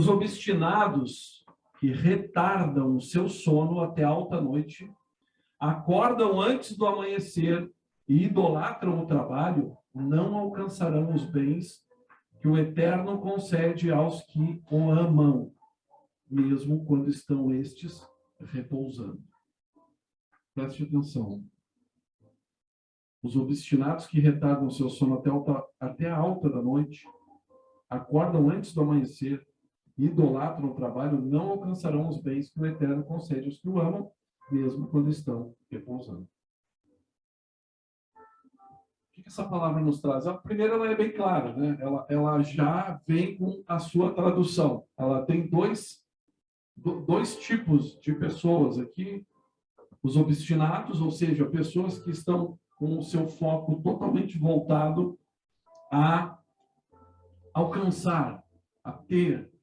Os obstinados que retardam o seu sono até alta noite, acordam antes do amanhecer e idolatram o trabalho, não alcançarão os bens que o Eterno concede aos que o amam, mesmo quando estão estes repousando. Preste atenção. Os obstinados que retardam o seu sono até a alta da noite, acordam antes do amanhecer e idolatram o trabalho, não alcançarão os bens que o Eterno concede aos que o amam, mesmo quando estão repousando. O que essa palavra nos traz? A primeira, ela é bem clara, né? Ela já vem com a sua tradução. Ela tem dois tipos de pessoas aqui. Os obstinados, ou seja, pessoas que estão com o seu foco totalmente voltado a alcançar, a ter.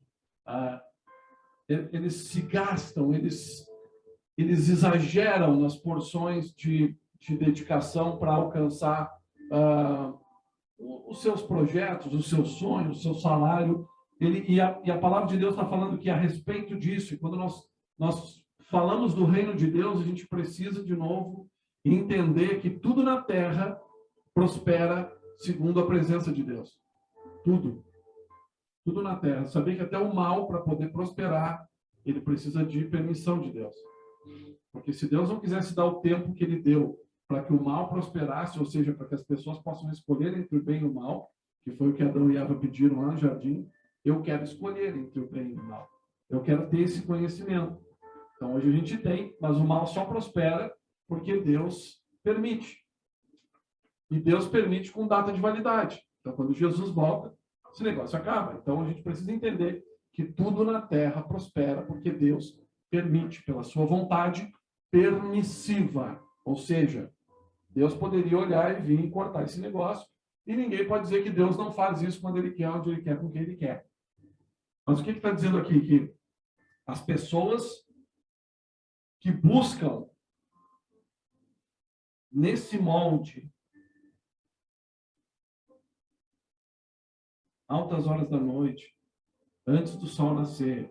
Eles se gastam, eles exageram nas porções de dedicação para alcançar os seus projetos, os seus sonhos, o seu salário. E a palavra de Deus está falando que a respeito disso, e quando nós falamos do reino de Deus, a gente precisa, de novo, entender que tudo na terra prospera segundo a presença de Deus. Tudo. Tudo na terra. Saber que até o mal, para poder prosperar, ele precisa de permissão de Deus. Porque se Deus não quisesse dar o tempo que ele deu para que o mal prosperasse, ou seja, para que as pessoas possam escolher entre o bem e o mal, que foi o que Adão e Eva pediram lá no jardim, eu quero escolher entre o bem e o mal. Eu quero ter esse conhecimento. Então, hoje a gente tem, mas o mal só prospera porque Deus permite. E Deus permite com data de validade. Então, quando Jesus volta, esse negócio acaba. Então, a gente precisa entender que tudo na terra prospera porque Deus permite, pela sua vontade permissiva. Ou seja, Deus poderia olhar e vir e cortar esse negócio, e ninguém pode dizer que Deus não faz isso quando ele quer, onde ele quer, com quem ele quer. Mas o que está dizendo aqui? Que as pessoas que buscam nesse molde, altas horas da noite, antes do sol nascer,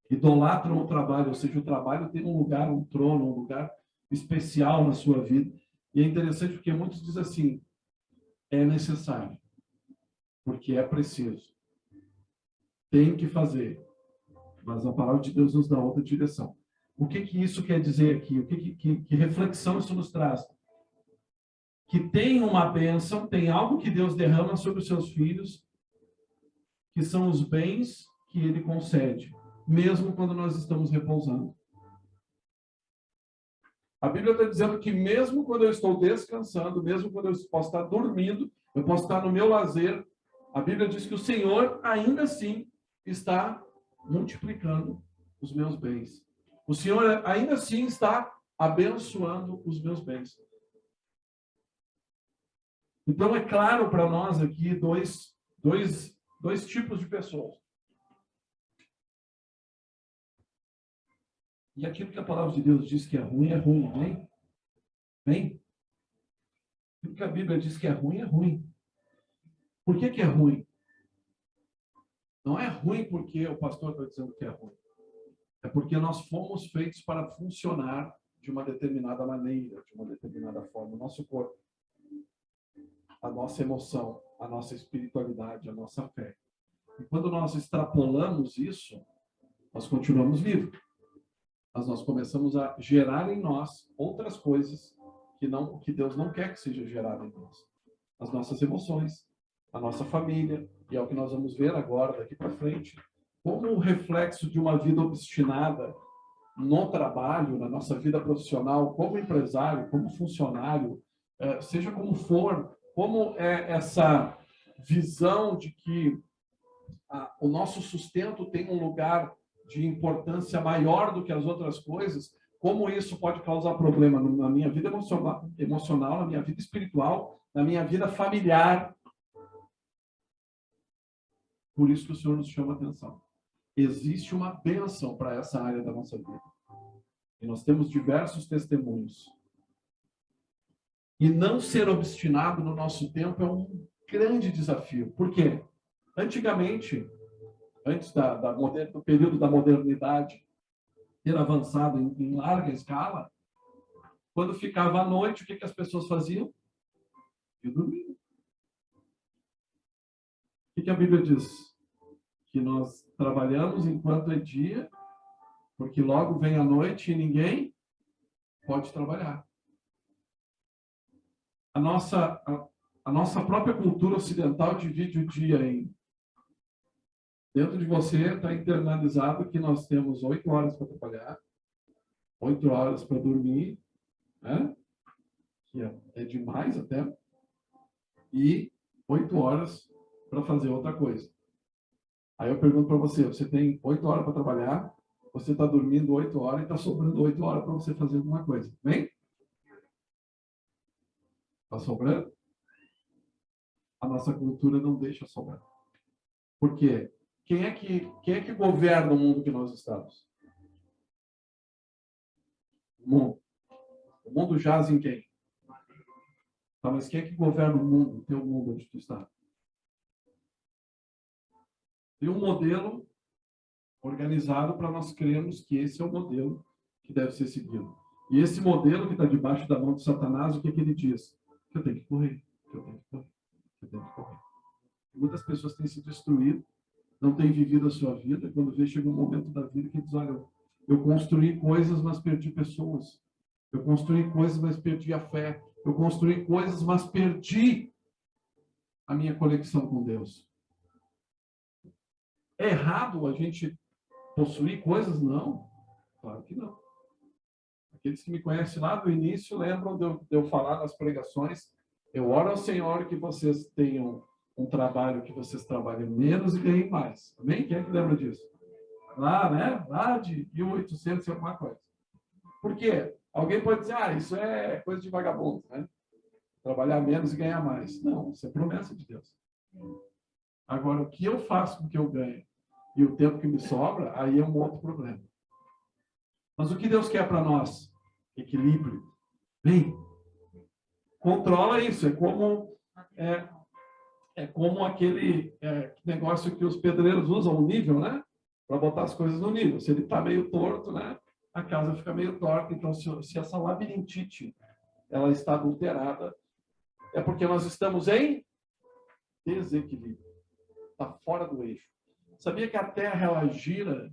idolatram o trabalho, ou seja, o trabalho tem um lugar, um trono, um lugar especial na sua vida. E é interessante porque muitos dizem assim, é necessário, porque é preciso, tem que fazer. Mas a palavra de Deus nos dá outra direção. O que isso quer dizer aqui? Que reflexão isso nos traz? Que tem uma bênção, tem algo que Deus derrama sobre os seus filhos, que são os bens que ele concede, mesmo quando nós estamos repousando. A Bíblia está dizendo que mesmo quando eu estou descansando, mesmo quando eu posso estar dormindo, eu posso estar no meu lazer, a Bíblia diz que o Senhor ainda assim está multiplicando os meus bens. O Senhor ainda assim está abençoando os meus bens. Então, é claro para nós aqui dois tipos de pessoas. E aquilo que a palavra de Deus diz que é ruim, hein? Bem? Aquilo que a Bíblia diz que é ruim, é ruim. Por que é ruim? Não é ruim porque o pastor está dizendo que é ruim. É porque nós fomos feitos para funcionar de uma determinada maneira, de uma determinada forma. O nosso corpo, a nossa emoção, a nossa espiritualidade, a nossa fé. E quando nós extrapolamos isso, nós continuamos vivos. Mas nós começamos a gerar em nós outras coisas que Deus não quer que seja gerado em nós. As nossas emoções, a nossa família, e é o que nós vamos ver agora, daqui para frente, como um reflexo de uma vida obstinada no trabalho, na nossa vida profissional, como empresário, como funcionário, seja como for, como é essa visão de que o nosso sustento tem um lugar de importância maior do que as outras coisas, como isso pode causar problema na minha vida emocional, na minha vida espiritual, na minha vida familiar. Por isso que o Senhor nos chama a atenção. Existe uma bênção para essa área da nossa vida. E nós temos diversos testemunhos. E não ser obstinado no nosso tempo é um grande desafio. Por quê? Antigamente, antes do período da modernidade ter avançado em larga escala, quando ficava à noite, o que as pessoas faziam? Iam dormir. O que a Bíblia diz? Que nós trabalhamos enquanto é dia, porque logo vem a noite e ninguém pode trabalhar. A nossa própria cultura ocidental divide o dia em... Dentro de você está internalizado que nós temos 8 horas para trabalhar, 8 horas para dormir, né? Que é demais até, e 8 horas para fazer outra coisa. Aí eu pergunto para você, você tem 8 horas para trabalhar, você está dormindo 8 horas e está sobrando 8 horas para você fazer alguma coisa, bem? Está sobrando? A nossa cultura não deixa sobrar. Por quê? Quem é que governa o mundo que nós estamos? O mundo. O mundo jaz em quem? Tá, mas quem é que governa o mundo, o teu mundo onde tu está? Tem um modelo organizado para nós crermos que esse é o modelo que deve ser seguido. E esse modelo que está debaixo da mão de Satanás, o que ele diz? Que eu tenho que correr, que eu tenho que correr, que eu tenho que correr. Muitas pessoas têm se destruído, não têm vivido a sua vida, quando vê, chega um momento da vida que diz, olha, eu construí coisas, mas perdi pessoas. Eu construí coisas, mas perdi a fé. Eu construí coisas, mas perdi a minha conexão com Deus. É errado a gente possuir coisas? Não. Claro que não. Aqueles que me conhecem lá do início lembram de eu falar nas pregações. Eu oro ao Senhor que vocês tenham um trabalho, que vocês trabalhem menos e ganhem mais. Amém? Quem é que lembra disso? Lá, né? Lá de 1800 e alguma coisa. Por quê? Alguém pode dizer, isso é coisa de vagabundo, né? Trabalhar menos e ganhar mais. Não, isso é promessa de Deus. Agora, o que eu faço com o que eu ganho e o tempo que me sobra, aí é um outro problema. Mas o que Deus quer para nós? Equilíbrio. Bem, controla isso. É como aquele negócio que os pedreiros usam, o nível, né? Para botar as coisas no nível. Se ele está meio torto, né? A casa fica meio torta. Então, se essa labirintite ela está adulterada, é porque nós estamos em desequilíbrio. Está fora do eixo. Sabia que a Terra ela gira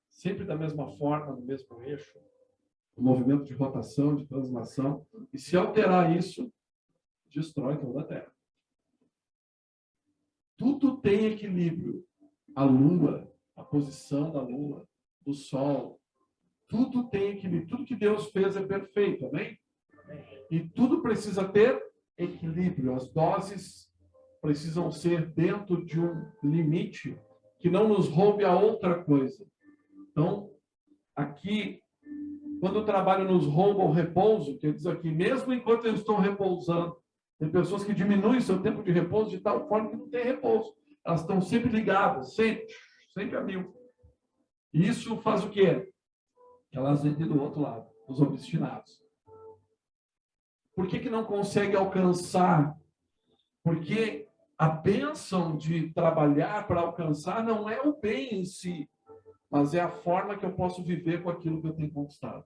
sempre da mesma forma, no mesmo eixo? O movimento de rotação, de translação. E se alterar isso, destrói toda a Terra. Tudo tem equilíbrio. A Lua, a posição da Lua, do Sol, tudo tem equilíbrio. Tudo que Deus fez é perfeito, amém? E tudo precisa ter equilíbrio. As doses precisam ser dentro de um limite que não nos roube a outra coisa. Então, aqui, quando o trabalho nos rouba o repouso, que diz aqui, mesmo enquanto eu estou repousando, tem pessoas que diminuem seu tempo de repouso de tal forma que não tem repouso. Elas estão sempre ligadas, sempre a mil. E isso faz o quê? Elas entram do outro lado, os obstinados. Por que não consegue alcançar? Porque a bênção de trabalhar para alcançar não é o bem em si, mas é a forma que eu posso viver com aquilo que eu tenho conquistado.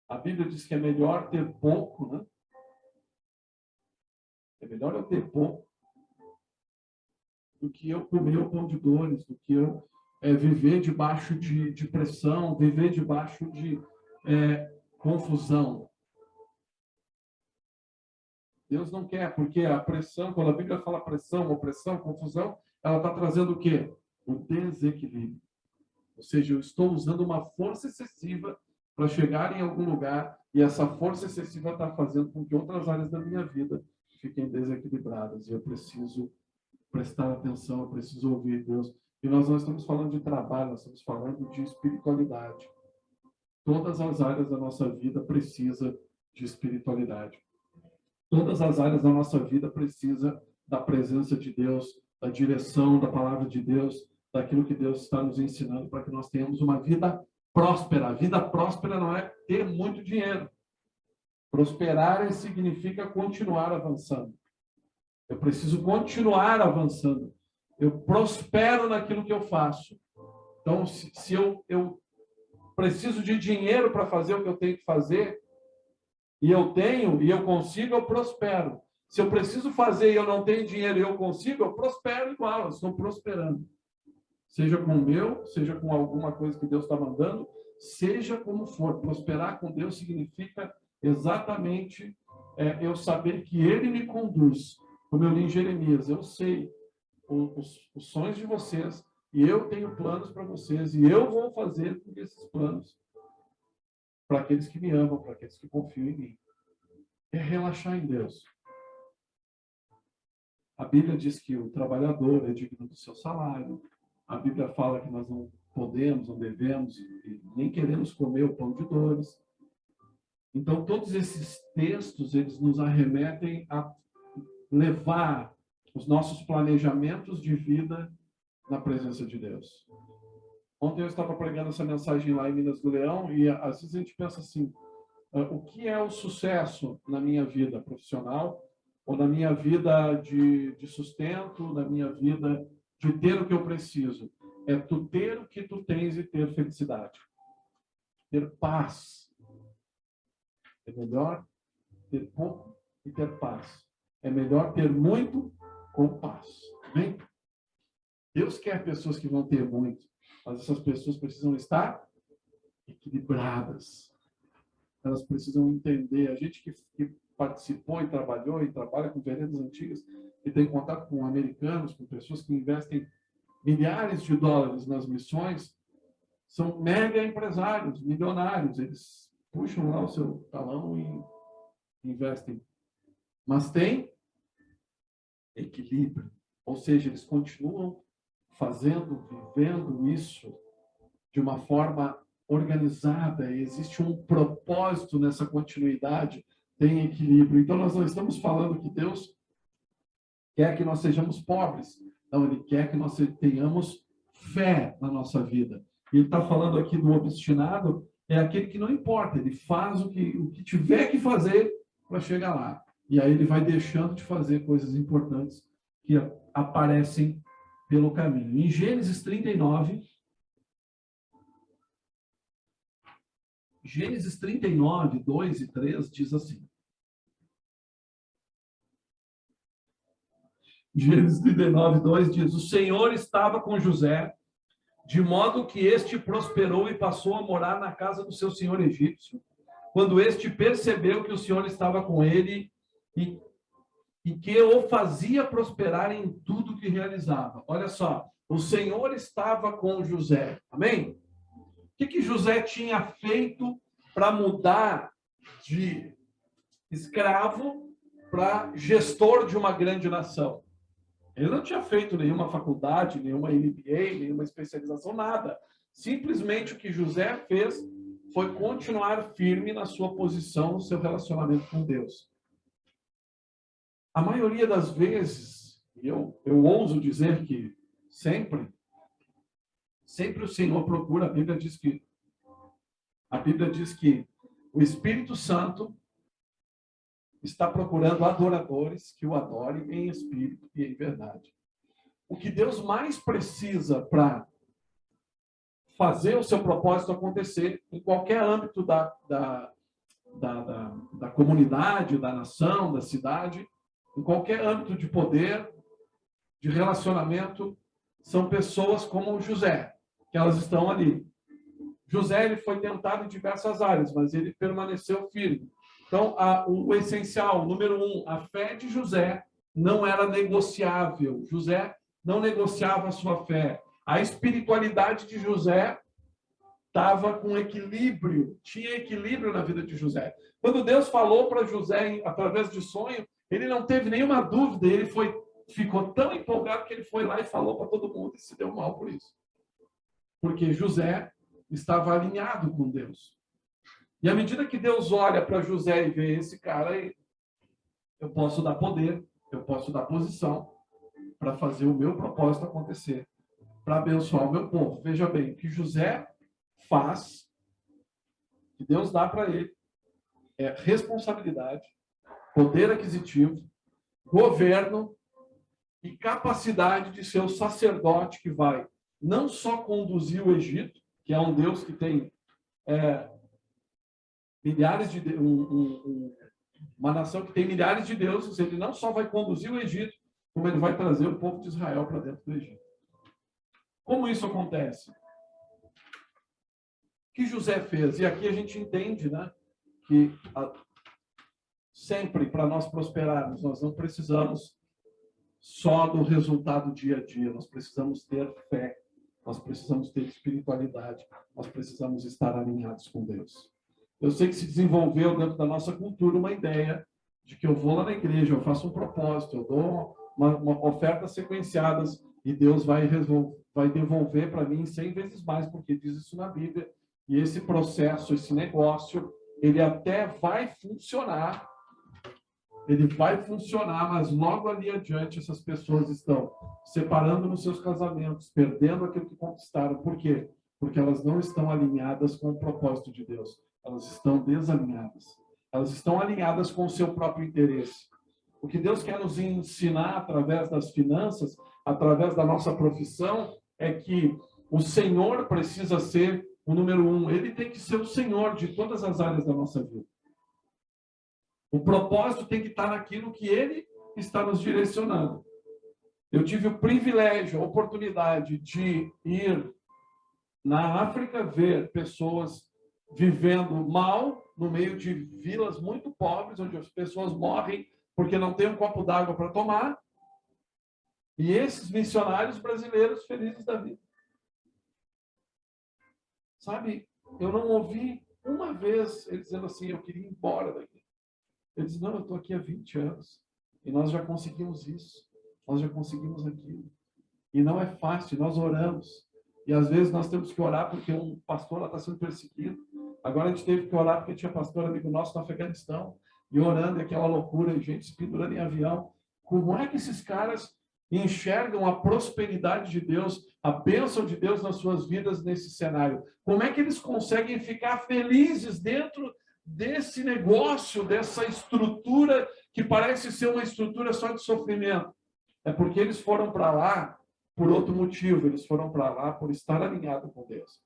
A Bíblia diz que é melhor ter pouco, né? É melhor eu ter pouco do que eu comer o pão de dores, do que eu viver debaixo de pressão, viver debaixo de confusão. Deus não quer, porque a pressão, quando a Bíblia fala pressão, opressão, confusão, ela está trazendo o quê? O desequilíbrio. Ou seja, eu estou usando uma força excessiva para chegar em algum lugar e essa força excessiva está fazendo com que outras áreas da minha vida fiquem desequilibradas. E eu preciso prestar atenção, eu preciso ouvir Deus. E nós não estamos falando de trabalho, nós estamos falando de espiritualidade. Todas as áreas da nossa vida precisam de espiritualidade. Todas as áreas da nossa vida precisam da presença de Deus, da direção da palavra de Deus, daquilo que Deus está nos ensinando para que nós tenhamos uma vida próspera. A vida próspera não é ter muito dinheiro. Prosperar significa continuar avançando. Eu preciso continuar avançando. Eu prospero naquilo que eu faço. Então, se eu preciso de dinheiro para fazer o que eu tenho que fazer, e eu tenho, e eu consigo, eu prospero. Se eu preciso fazer e eu não tenho dinheiro e eu consigo, eu prospero igual, eu estou prosperando. Seja com o meu, seja com alguma coisa que Deus está mandando, seja como for. Prosperar com Deus significa exatamente eu saber que Ele me conduz. Como eu li em Jeremias, eu sei os sonhos de vocês, e eu tenho planos para vocês, e eu vou fazer com esses planos para aqueles que me amam, para aqueles que confiam em mim. É relaxar em Deus. A Bíblia diz que o trabalhador é digno do seu salário. A Bíblia fala que nós não podemos, não devemos, e nem queremos comer o pão de dores. Então, todos esses textos, eles nos arremetem a levar os nossos planejamentos de vida na presença de Deus. Ontem eu estava pregando essa mensagem lá em Minas do Leão, e às vezes a gente pensa assim, o que é o sucesso na minha vida profissional, ou na minha vida de sustento, na minha vida de ter o que eu preciso? É tu ter o que tu tens e ter felicidade. Ter paz. É melhor ter pouco e ter paz. É melhor ter muito com paz. Amém? Deus quer pessoas que vão ter muito, mas essas pessoas precisam estar equilibradas. Elas precisam entender. A gente que participou e trabalhou e trabalha com veredas antigas, que tem contato com americanos, com pessoas que investem milhares de dólares nas missões, são mega empresários, milionários. Eles puxam lá o seu talão e investem. Mas tem equilíbrio. Ou seja, eles continuam fazendo, vivendo isso de uma forma organizada. Existe um propósito nessa continuidade, tem equilíbrio. Então, nós não estamos falando que Deus quer que nós sejamos pobres. Não, Ele quer que nós tenhamos fé na nossa vida. E Ele está falando aqui do obstinado, é aquele que não importa, ele faz o que tiver que fazer para chegar lá. E aí ele vai deixando de fazer coisas importantes que aparecem pelo caminho. Em Gênesis 39, Gênesis 39, 2 e 3 diz assim. Gênesis 39, 2 diz: o Senhor estava com José, de modo que este prosperou e passou a morar na casa do seu senhor egípcio. Quando este percebeu que o Senhor estava com ele e que o fazia prosperar em tudo que realizava. Olha só, o Senhor estava com José. Amém? O que José tinha feito para mudar de escravo para gestor de uma grande nação? Ele não tinha feito nenhuma faculdade, nenhuma MBA, nenhuma especialização, nada. Simplesmente o que José fez foi continuar firme na sua posição, no seu relacionamento com Deus. A maioria das vezes, eu ouso dizer que sempre o Senhor procura. A Bíblia diz que o Espírito Santo está procurando adoradores que o adorem em espírito e em verdade. O que Deus mais precisa para fazer o seu propósito acontecer em qualquer âmbito da comunidade, da nação, da cidade, em qualquer âmbito de poder, de relacionamento, são pessoas como José, que elas estão ali. José, ele foi tentado em diversas áreas, mas ele permaneceu firme. Então, o essencial, número 1, a fé de José não era negociável. José não negociava a sua fé. A espiritualidade de José estava com equilíbrio, tinha equilíbrio na vida de José. Quando Deus falou para José, através de sonho, ele não teve nenhuma dúvida, ele ficou tão empolgado que ele foi lá e falou para todo mundo e se deu mal por isso. Porque José estava alinhado com Deus. E à medida que Deus olha para José e vê esse cara, eu posso dar poder, eu posso dar posição para fazer o meu propósito acontecer, para abençoar o meu povo. Veja bem, o que José faz, que Deus dá para ele, é responsabilidade, poder aquisitivo, governo e capacidade de ser o sacerdote que vai não só conduzir o Egito, que é um Deus que tem milhares de uma nação que tem milhares de deuses, ele não só vai conduzir o Egito, como ele vai trazer o povo de Israel para dentro do Egito. Como isso acontece? O que José fez? E aqui a gente entende, né, que sempre para nós prosperarmos, nós não precisamos só do resultado dia a dia, nós precisamos ter fé, nós precisamos ter espiritualidade, nós precisamos estar alinhados com Deus. Eu sei que se desenvolveu dentro da nossa cultura uma ideia de que eu vou lá na igreja, eu faço um propósito, eu dou uma oferta sequenciadas e Deus vai devolver para mim 100 vezes mais, porque diz isso na Bíblia. E esse processo, esse negócio, ele até vai funcionar, mas logo ali adiante essas pessoas estão separando nos seus casamentos, perdendo aquilo que conquistaram. Por quê? Porque elas não estão alinhadas com o propósito de Deus. Elas estão desalinhadas. Elas estão alinhadas com o seu próprio interesse. O que Deus quer nos ensinar através das finanças, através da nossa profissão, é que o Senhor precisa ser o número 1. Ele tem que ser o Senhor de todas as áreas da nossa vida. O propósito tem que estar naquilo que Ele está nos direcionando. Eu tive o privilégio, a oportunidade de ir na África ver pessoas vivendo mal no meio de vilas muito pobres, onde as pessoas morrem porque não tem um copo d'água para tomar. E esses missionários brasileiros felizes da vida. Sabe, eu não ouvi uma vez ele dizendo assim, eu queria ir embora daqui. Ele disse, não, eu estou aqui há 20 anos e nós já conseguimos isso, nós já conseguimos aquilo. E não é fácil, nós oramos. E às vezes nós temos que orar porque um pastor lá está sendo perseguido. Agora a gente teve que orar porque tinha pastor amigo nosso no Afeganistão, e orando, e aquela loucura, e gente se pendurando em avião. Como é que esses caras enxergam a prosperidade de Deus, a bênção de Deus nas suas vidas nesse cenário? Como é que eles conseguem ficar felizes dentro desse negócio, dessa estrutura que parece ser uma estrutura só de sofrimento? É porque eles foram para lá por outro motivo, eles foram para lá por estar alinhados com Deus.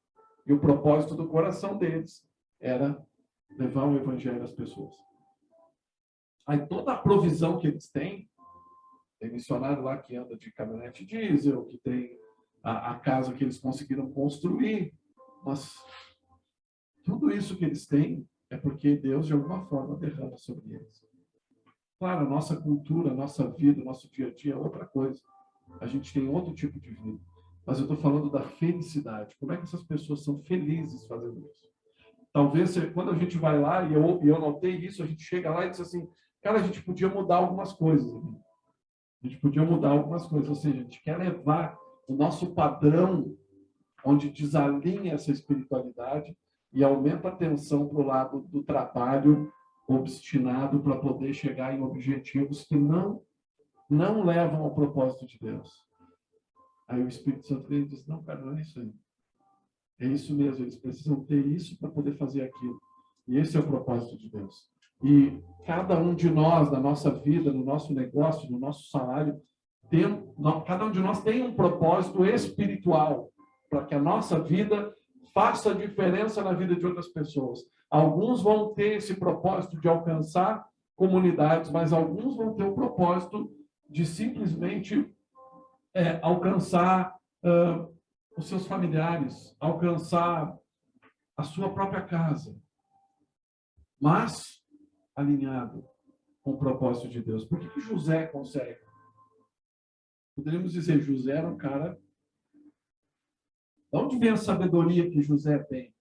E o propósito do coração deles era levar o evangelho às pessoas. Aí toda a provisão que eles têm, tem missionário lá que anda de caminhonete diesel, que tem a casa que eles conseguiram construir, mas tudo isso que eles têm é porque Deus, de alguma forma, derrama sobre eles. Claro, a nossa cultura, a nossa vida, o nosso dia a dia é outra coisa. A gente tem outro tipo de vida. Mas eu estou falando da felicidade. Como é que essas pessoas são felizes fazendo isso? Talvez, quando a gente vai lá, e eu notei isso, a gente chega lá e diz assim, cara, a gente podia mudar algumas coisas. A gente podia mudar algumas coisas. Ou seja, a gente quer levar o nosso padrão, onde desalinha essa espiritualidade e aumenta a tensão para o lado do trabalho obstinado para poder chegar em objetivos que não levam ao propósito de Deus. Aí o Espírito Santo vem e diz, não, cara, não é isso aí. É isso mesmo, eles precisam ter isso para poder fazer aquilo. E esse é o propósito de Deus. E cada um de nós, na nossa vida, no nosso negócio, no nosso salário, cada um de nós tem um propósito espiritual para que a nossa vida faça diferença na vida de outras pessoas. Alguns vão ter esse propósito de alcançar comunidades, mas alguns vão ter o propósito de simplesmente alcançar os seus familiares, alcançar a sua própria casa, mas alinhado com o propósito de Deus. Por que José consegue? Poderíamos dizer, José era um cara... De onde vem a sabedoria que José tem?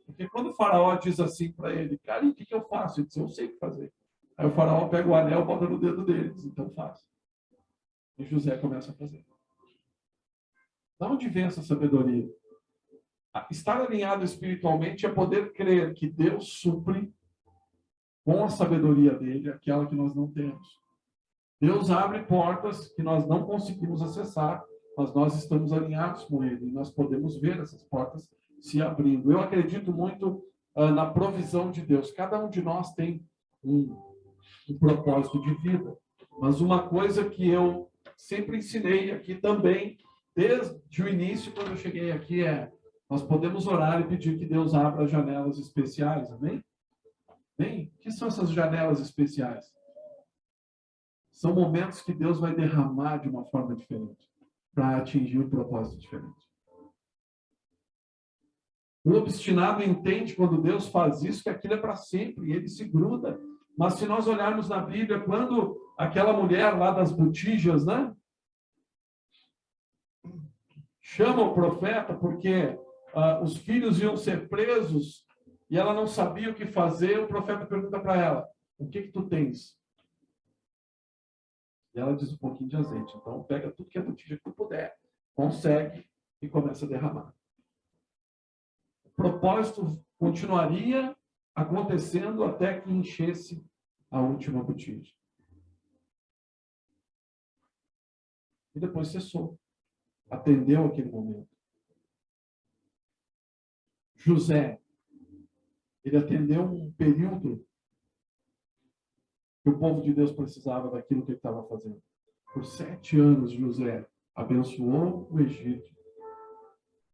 Porque quando o faraó diz assim para ele, cara, e o que eu faço? Ele diz, eu sei o que fazer. Aí o faraó pega o anel e bota no dedo dele, diz, então faça. E José começa a fazer. De onde vem essa sabedoria? Estar alinhado espiritualmente é poder crer que Deus supre com a sabedoria dele aquela que nós não temos. Deus abre portas que nós não conseguimos acessar, mas nós estamos alinhados com ele e nós podemos ver essas portas se abrindo. Eu acredito muito na provisão de Deus. Cada um de nós tem um propósito de vida, mas uma coisa que eu sempre ensinei aqui também, desde o início, quando eu cheguei aqui, nós podemos orar e pedir que Deus abra janelas especiais, amém? Amém? O que são essas janelas especiais? São momentos que Deus vai derramar de uma forma diferente, para atingir um propósito diferente. O obstinado entende, quando Deus faz isso, que aquilo é para sempre, e ele se gruda. Mas se nós olharmos na Bíblia, quando aquela mulher lá das botijas, né, chama o profeta, porque os filhos iam ser presos, e ela não sabia o que fazer, o profeta pergunta para ela, o que tu tens? E ela diz um pouquinho de azeite. Então, pega tudo que é botija que tu puder, consegue, e começa a derramar. O propósito continuaria acontecendo até que enchesse a última botija. E depois cessou. Atendeu aquele momento. José, ele atendeu um período que o povo de Deus precisava daquilo que ele estava fazendo. Por 7 anos, José abençoou o Egito,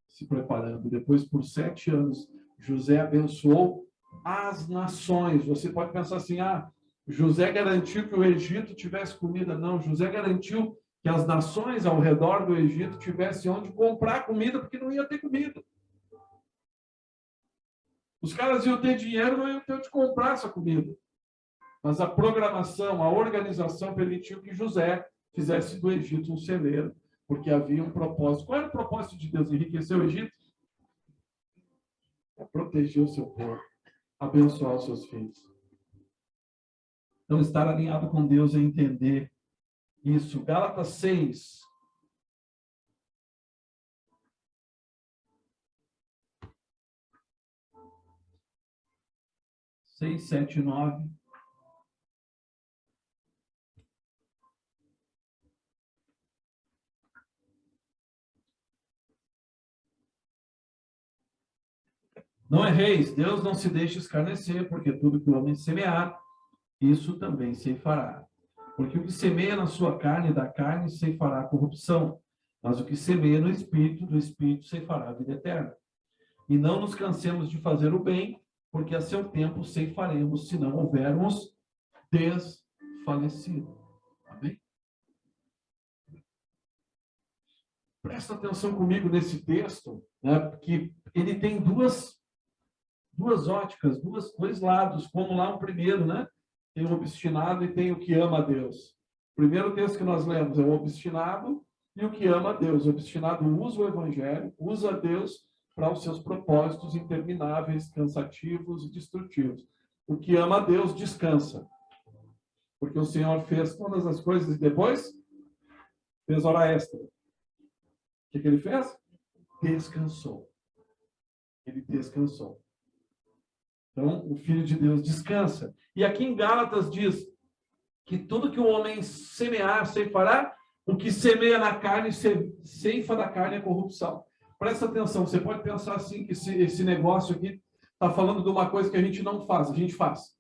se preparando. Depois, por 7 anos, José abençoou as nações. Você pode pensar assim, José garantiu que o Egito tivesse comida. Não, José garantiu que as nações ao redor do Egito tivessem onde comprar comida, porque não ia ter comida. Os caras iam ter dinheiro, não iam ter onde comprar essa comida. Mas a programação, a organização permitiu que José fizesse do Egito um celeiro, porque havia um propósito. Qual era o propósito de Deus? Enriquecer o Egito? É proteger o seu povo, abençoar os seus filhos. Então, estar alinhado com Deus é entender isso. Gálatas 6. Seis, 7, 9. Não erreis, Deus não se deixa escarnecer, porque tudo que o homem semear, isso também ceifará. Porque o que semeia na sua carne, da carne ceifará a corrupção, mas o que semeia no Espírito, do Espírito ceifará a vida eterna. E não nos cansemos de fazer o bem, porque a seu tempo ceifaremos, se não houvermos desfalecido. Amém? Presta atenção comigo nesse texto, né, porque ele tem duas óticas, dois lados, como lá o primeiro, né? Tem o obstinado e tem o que ama a Deus. O primeiro texto que nós lemos é o obstinado e o que ama a Deus. O obstinado usa o evangelho, usa a Deus para os seus propósitos intermináveis, cansativos e destrutivos. O que ama a Deus descansa, porque o Senhor fez todas as coisas e depois fez hora extra. O que ele fez? Descansou. Ele descansou. Então, o Filho de Deus descansa. E aqui em Gálatas diz que tudo que o homem semear, ceifará, o que semeia na carne, ceifa da carne é corrupção. Presta atenção, você pode pensar assim, que esse negócio aqui está falando de uma coisa que a gente não faz, a gente faz.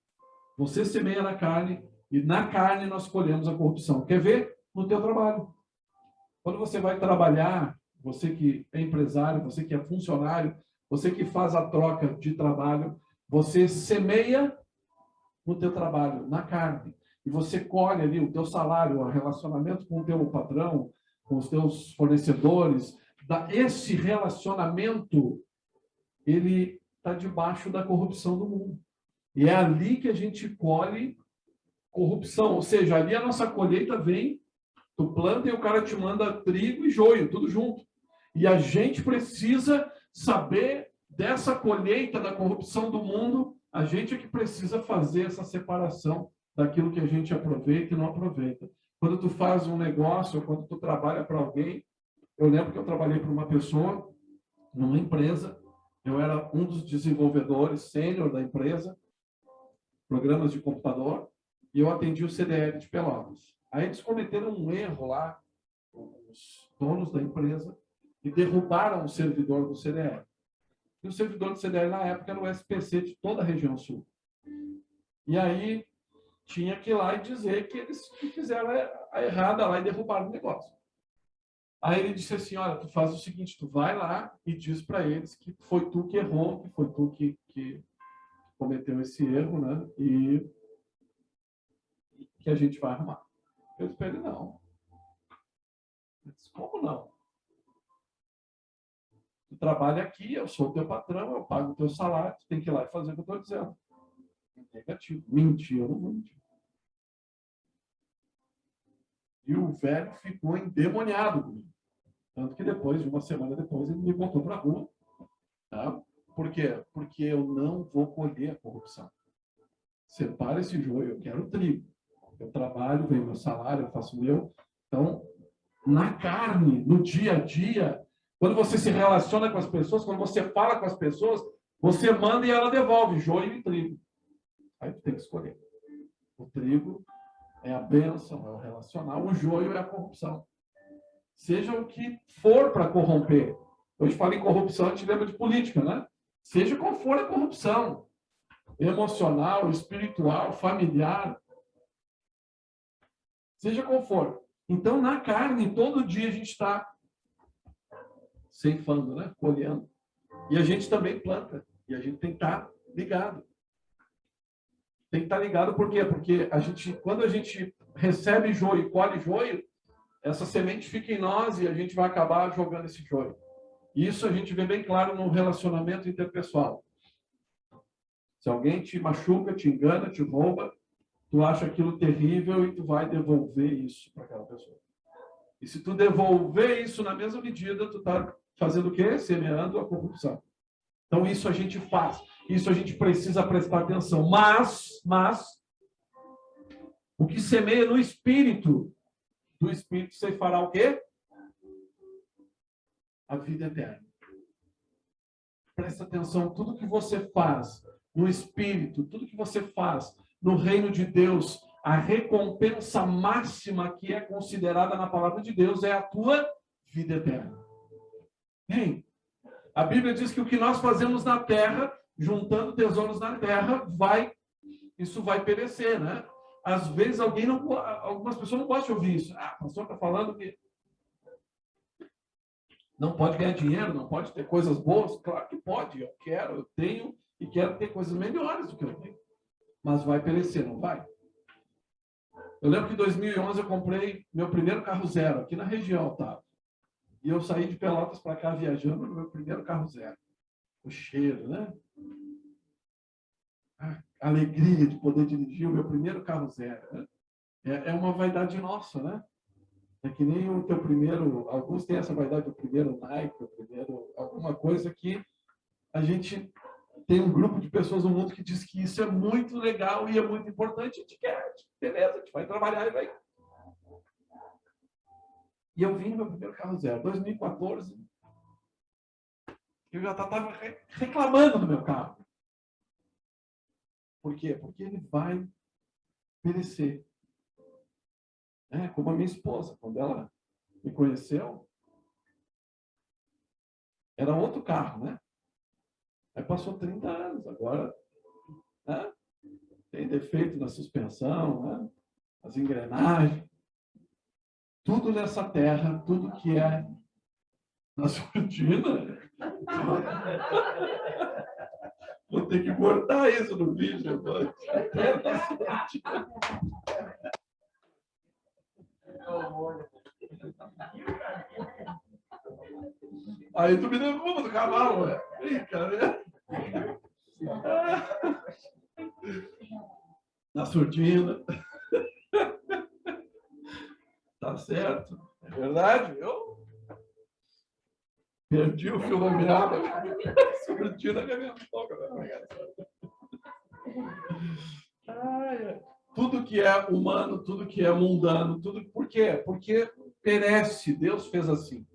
Você semeia na carne, e na carne nós colhemos a corrupção. Quer ver? No teu trabalho. Quando você vai trabalhar, você que é empresário, você que é funcionário, você que faz a troca de trabalho, você semeia no teu trabalho, na carne, e você colhe ali o teu salário, o relacionamento com o teu patrão, com os teus fornecedores. Esse relacionamento, ele está debaixo da corrupção do mundo. E é ali que a gente colhe corrupção, ou seja, ali a nossa colheita vem, tu planta e o cara te manda trigo e joio, tudo junto. E a gente precisa saber dessa colheita da corrupção do mundo, a gente é que precisa fazer essa separação daquilo que a gente aproveita e não aproveita. Quando tu faz um negócio, ou quando tu trabalha para alguém, eu lembro que eu trabalhei para uma pessoa, numa empresa, eu era um dos desenvolvedores sênior da empresa, programas de computador, e eu atendi o CDL de Pelotas. Aí eles cometeram um erro lá, os donos da empresa, e derrubaram o servidor do CDL. E o servidor do CDL, na época, era o SPC de toda a região sul. E aí, tinha que ir lá e dizer que eles fizeram a errada lá e derrubaram o negócio. Aí ele disse assim, olha, tu faz o seguinte, tu vai lá e diz para eles que foi tu que errou, que foi tu que cometeu esse erro, né? E que a gente vai arrumar. Eu disse para ele, não. Eu disse, como não? Tu trabalha aqui, eu sou o teu patrão, eu pago o teu salário, tu tem que ir lá e fazer o que eu estou dizendo. Negativo. Mentir, eu não vou mentir. E o velho ficou endemoniado comigo. Tanto que depois, de uma semana depois, ele me botou para a rua. Tá? Por quê? Porque eu não vou colher a corrupção. Separa esse joio, eu quero trigo. Eu trabalho, venho meu salário, eu faço o meu. Então, na carne, no dia a dia, quando você se relaciona com as pessoas, quando você fala com as pessoas, você manda e ela devolve joio e trigo. Aí tu tem que escolher. O trigo é a bênção, é o relacional, o joio é a corrupção. Seja o que for para corromper. Hoje fala em corrupção, a gente lembra de política, né? Seja qual for a corrupção, emocional, espiritual, familiar, seja qual for. Então, na carne, todo dia a gente está ceifando, né? Colhendo. E a gente também planta. E a gente tem que estar ligado. Tem que estar ligado por quê? Porque quando a gente recebe joio e colhe joio, essa semente fica em nós e a gente vai acabar jogando esse joio. Isso a gente vê bem claro no relacionamento interpessoal. Se alguém te machuca, te engana, te rouba, tu acha aquilo terrível e tu vai devolver isso para aquela pessoa. E se tu devolver isso na mesma medida, tu está fazendo o quê? Semeando a corrupção. Então isso a gente faz. Isso a gente precisa prestar atenção. Mas o que semeia no espírito, do espírito você fará o quê? A vida eterna. Presta atenção, tudo que você faz no espírito, tudo que você faz no reino de Deus, a recompensa máxima que é considerada na palavra de Deus é a tua vida eterna. Bem, a Bíblia diz que o que nós fazemos na terra, juntando tesouros na terra, isso vai perecer, né? Às vezes algumas pessoas não gostam de ouvir isso. Ah, o pastor está falando que não pode ganhar dinheiro, não pode ter coisas boas. Claro que pode, eu quero, eu tenho e quero ter coisas melhores do que eu tenho. Mas vai perecer, não vai? Eu lembro que em 2011 eu comprei meu primeiro carro zero, aqui na região, tá? E eu saí de Pelotas para cá viajando no meu primeiro carro zero. O cheiro, né? A alegria de poder dirigir o meu primeiro carro zero, né? É uma vaidade nossa, né? É que nem o teu primeiro... Alguns têm essa vaidade do primeiro Nike, o primeiro... Alguma coisa que a gente... Tem um grupo de pessoas no mundo que diz que isso é muito legal e é muito importante. A gente quer, beleza, a gente vai trabalhar e vai... E eu vim no meu primeiro carro zero, 2014. Eu já estava reclamando do meu carro. Por quê? Porque ele vai perecer. Como a minha esposa, quando ela me conheceu, era outro carro, né? Aí passou 30 anos, agora, né? Tem defeito na suspensão, né? As engrenagens. Tudo nessa terra, tudo que é na surdina. Vou ter que cortar isso no vídeo, mano. Aí tu me derruba do cavalo, velho. Brincadeira. Na surdina. Tá certo. É verdade, eu perdi o fio da meada. Surdina que é minha toca, velho. Tudo que é humano, tudo que é mundano, tudo... Por quê? Porque perece. Deus fez assim.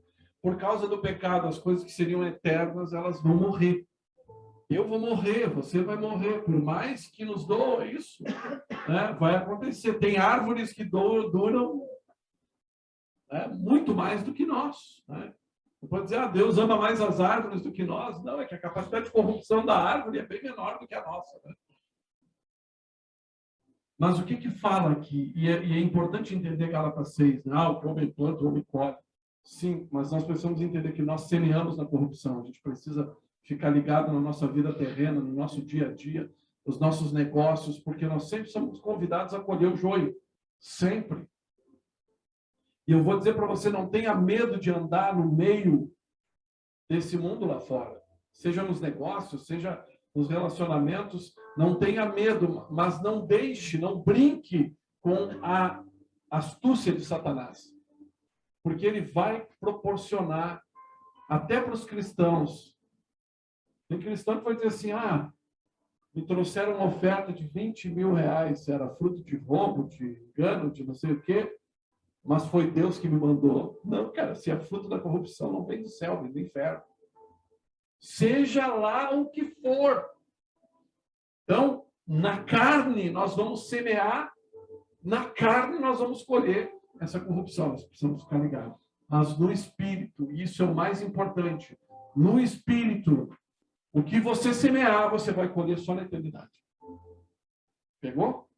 Por causa do pecado, as coisas que seriam eternas, elas vão morrer. Eu vou morrer, você vai morrer. Por mais que nos doa isso, né, vai acontecer. Tem árvores que duram muito mais do que nós. Né? Você pode dizer, Deus ama mais as árvores do que nós. Não, é que a capacidade de corrupção da árvore é bem menor do que a nossa. Né? Mas o que que fala aqui? E é importante entender Gálatas 6, né? O que o homem planta, o homem colhe. Sim, mas nós precisamos entender que nós semeamos na corrupção. A gente precisa ficar ligado na nossa vida terrena, no nosso dia a dia, nos nossos negócios, porque nós sempre somos convidados a colher o joio. Sempre. E eu vou dizer para você, não tenha medo de andar no meio desse mundo lá fora. Seja nos negócios, seja nos relacionamentos, não tenha medo, mas não deixe, não brinque com a astúcia de Satanás. Porque ele vai proporcionar, até para os cristãos. Tem cristão que vai dizer assim, me trouxeram uma oferta de 20 mil reais, era fruto de roubo, de engano, de não sei o quê, mas foi Deus que me mandou. Não, cara, se é fruto da corrupção, não vem do céu, vem do inferno. Seja lá o que for. Então, na carne, nós vamos semear, na carne nós vamos colher essa corrupção, nós precisamos ficar ligados. Mas no espírito, isso é o mais importante, no espírito, o que você semear, você vai colher só na eternidade. Pegou?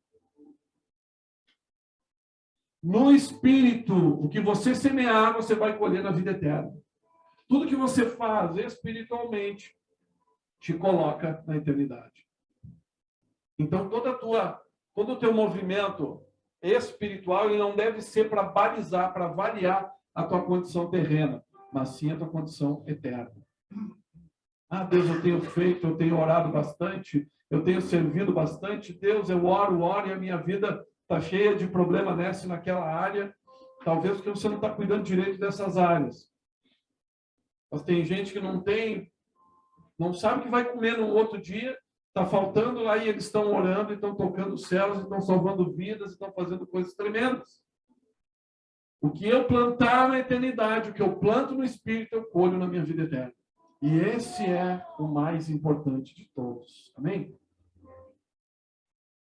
No espírito, o que você semear, você vai colher na vida eterna. Tudo que você faz espiritualmente te coloca na eternidade. Então, todo o teu movimento espiritual, ele não deve ser para balizar, para avaliar a tua condição terrena, mas sim a tua condição eterna. Deus, eu tenho feito, eu tenho orado bastante, eu tenho servido bastante. Deus, eu oro, e a minha vida está cheia de problema nessa e naquela área. Talvez porque você não está cuidando direito dessas áreas. Mas tem gente que não sabe o que vai comer no outro dia, está faltando, aí eles estão orando, estão tocando os céus, estão salvando vidas, estão fazendo coisas tremendas. O que eu plantar na eternidade, o que eu planto no Espírito, eu colho na minha vida eterna. E esse é o mais importante de todos. Amém?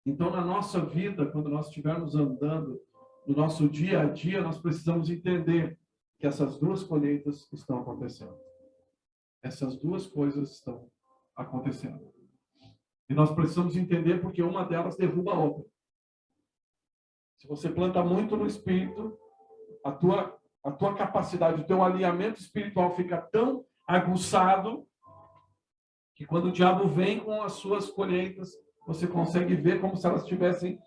Então, na nossa vida, quando nós estivermos andando, no nosso dia a dia, nós precisamos entender que essas duas colheitas estão acontecendo. Essas duas coisas estão acontecendo. E nós precisamos entender porque uma delas derruba a outra. Se você planta muito no Espírito, a tua capacidade, o teu alinhamento espiritual fica tão aguçado que quando o diabo vem com as suas colheitas, você consegue ver como se elas estivessem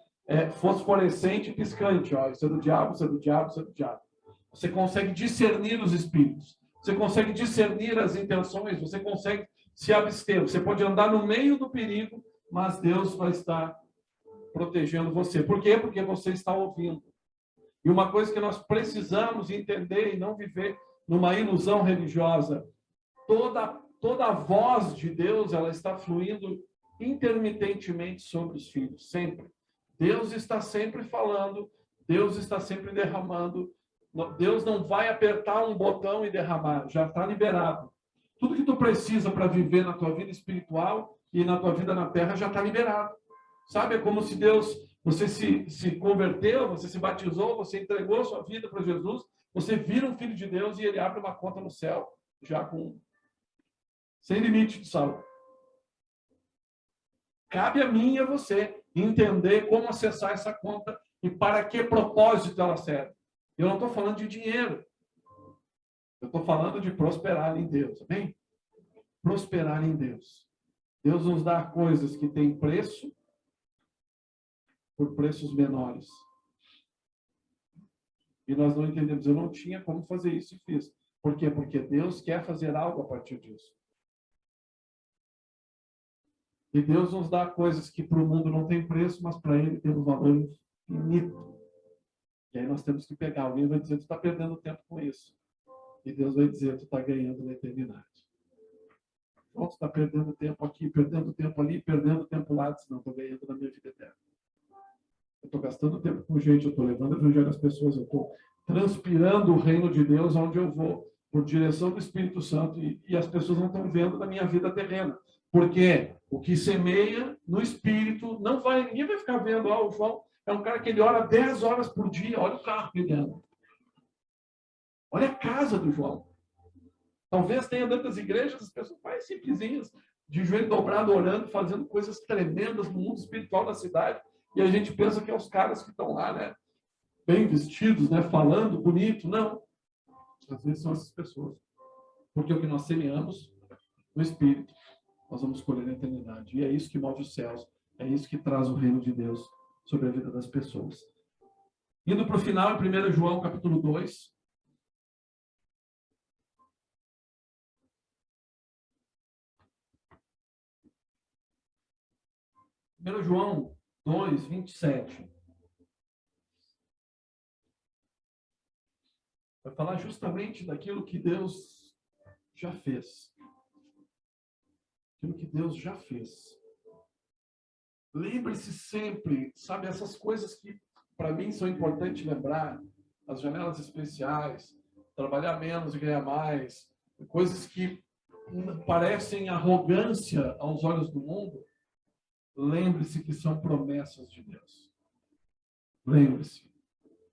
fosforescente e piscante. Isso é do diabo, isso é do diabo, isso é do diabo. Você consegue discernir os espíritos. Você consegue discernir as intenções. Você consegue se abster. Você pode andar no meio do perigo, mas Deus vai estar protegendo você. Por quê? Porque você está ouvindo. E uma coisa que nós precisamos entender e não viver numa ilusão religiosa, toda a voz de Deus, ela está fluindo intermitentemente sobre os filhos, sempre. Deus está sempre falando, Deus está sempre derramando. Deus não vai apertar um botão e derramar, já está liberado. Tudo que tu precisa para viver na tua vida espiritual e na tua vida na terra já está liberado. Sabe, é como se você se converteu, você se batizou, você entregou a sua vida para Jesus, você vira um filho de Deus e ele abre uma conta no céu, já sem limite de saldo. Cabe a mim e a você entender como acessar essa conta e para que propósito ela serve. Eu não estou falando de dinheiro. Eu estou falando de prosperar em Deus. Amém? Prosperar em Deus. Deus nos dá coisas que têm preço por preços menores. E nós não entendemos. Eu não tinha como fazer isso e fiz. Por quê? Porque Deus quer fazer algo a partir disso. E Deus nos dá coisas que para o mundo não tem preço, mas para Ele tem um valor infinito. E aí nós temos que pegar. Alguém vai dizer, tu está perdendo tempo com isso. E Deus vai dizer, tu está ganhando na eternidade. Ou tu está perdendo tempo aqui, perdendo tempo ali, perdendo tempo lá. Não, estou ganhando na minha vida eterna. Eu estou gastando tempo com gente, eu estou levando o evangelho às pessoas, eu estou transpirando o reino de Deus onde eu vou, por direção do Espírito Santo, e as pessoas não estão vendo na minha vida terrena. Porque o que semeia no Espírito, ninguém vai ficar vendo, o João é um cara que ele ora 10 horas por dia, olha o carro que ele anda. Olha a casa do João. Talvez tenha dentro das igrejas as pessoas mais simplesinhas, de joelho dobrado, orando, fazendo coisas tremendas no mundo espiritual da cidade, E a gente pensa que é os caras que estão lá, né? Bem vestidos, né? Falando bonito. Não. Às vezes são essas pessoas. Porque o que nós semeamos no Espírito, nós vamos colher na eternidade. E é isso que move os céus. É isso que traz o reino de Deus sobre a vida das pessoas. Indo para o final, em 1 João, capítulo 2. 1 João 2, 27. Vai falar justamente daquilo que Deus já fez. Aquilo que Deus já fez. Lembre-se sempre, sabe, essas coisas que para mim são importantes lembrar, as janelas especiais, trabalhar menos e ganhar mais, coisas que parecem arrogância aos olhos do mundo. Lembre-se que são promessas de Deus. Lembre-se.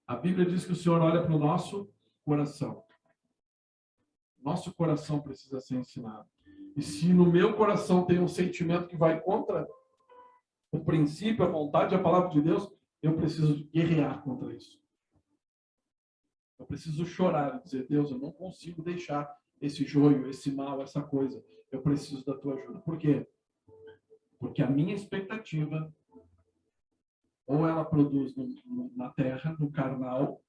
A Bíblia diz que o Senhor olha para o nosso coração. Nosso coração precisa ser ensinado. E se no meu coração tem um sentimento que vai contra o princípio, a vontade, a palavra de Deus, eu preciso guerrear contra isso. Eu preciso chorar e dizer, Deus, eu não consigo deixar esse joio, esse mal, essa coisa. Eu preciso da tua ajuda. Por quê? Porque a minha expectativa, ou ela produz na terra, no carnal,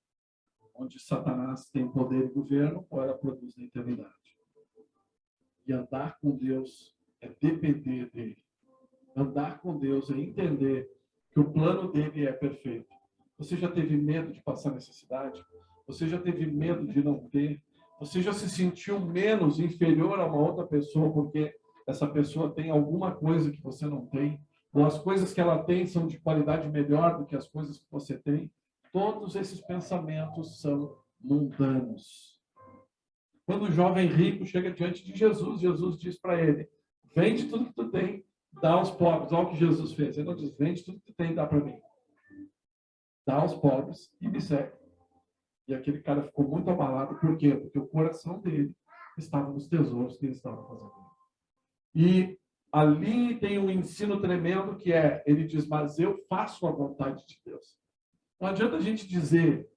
onde Satanás tem poder e governo, ou ela produz na eternidade. E andar com Deus é depender dele. Andar com Deus é entender que o plano dele é perfeito. Você já teve medo de passar necessidade? Você já teve medo de não ter? Você já se sentiu menos inferior a uma outra pessoa porque essa pessoa tem alguma coisa que você não tem? Ou as coisas que ela tem são de qualidade melhor do que as coisas que você tem? Todos esses pensamentos são mundanos. Quando o jovem rico chega diante de Jesus, Jesus diz para ele, vende tudo que tu tem, dá aos pobres. Olha o que Jesus fez. Ele não diz, vende tudo que tu tem e dá para mim. Dá aos pobres e me segue. E aquele cara ficou muito abalado. Por quê? Porque o coração dele estava nos tesouros que ele estava fazendo. E ali tem um ensino tremendo que é, ele diz, mas eu faço a vontade de Deus. Não adianta a gente dizer,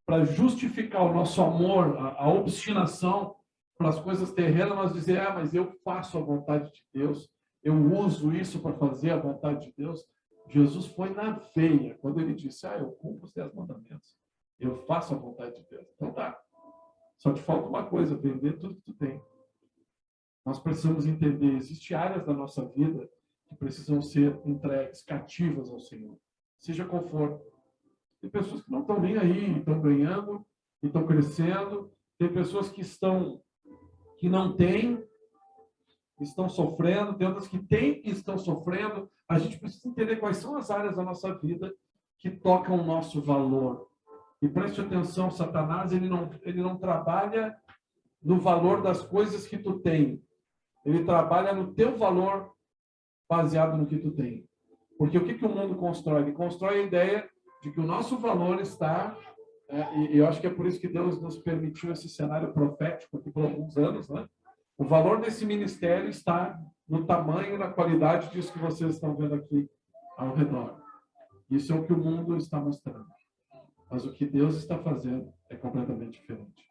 para justificar o nosso amor, a obstinação para as coisas terrenas, nós dizer, mas eu faço a vontade de Deus, eu uso isso para fazer a vontade de Deus. Jesus foi na veia, quando ele disse, eu cumpro os 10 mandamentos, eu faço a vontade de Deus. Então tá, só te falta uma coisa, vender tudo que tu tem. Nós precisamos entender, existem áreas da nossa vida que precisam ser entregues, cativas ao Senhor, seja qual for. Tem pessoas que não estão nem aí, estão ganhando, estão crescendo. Tem pessoas que não têm, estão sofrendo. Tem outras que têm e estão sofrendo. A gente precisa entender quais são as áreas da nossa vida que tocam o nosso valor. E preste atenção, Satanás, ele não trabalha no valor das coisas que tu tem. Ele trabalha no teu valor baseado no que tu tem. Porque o que o mundo constrói? Ele constrói a ideia de que o nosso valor está, e eu acho que é por isso que Deus nos permitiu esse cenário profético aqui por alguns anos, né? O valor desse ministério está no tamanho e na qualidade disso que vocês estão vendo aqui ao redor. Isso é o que o mundo está mostrando. Mas o que Deus está fazendo é completamente diferente.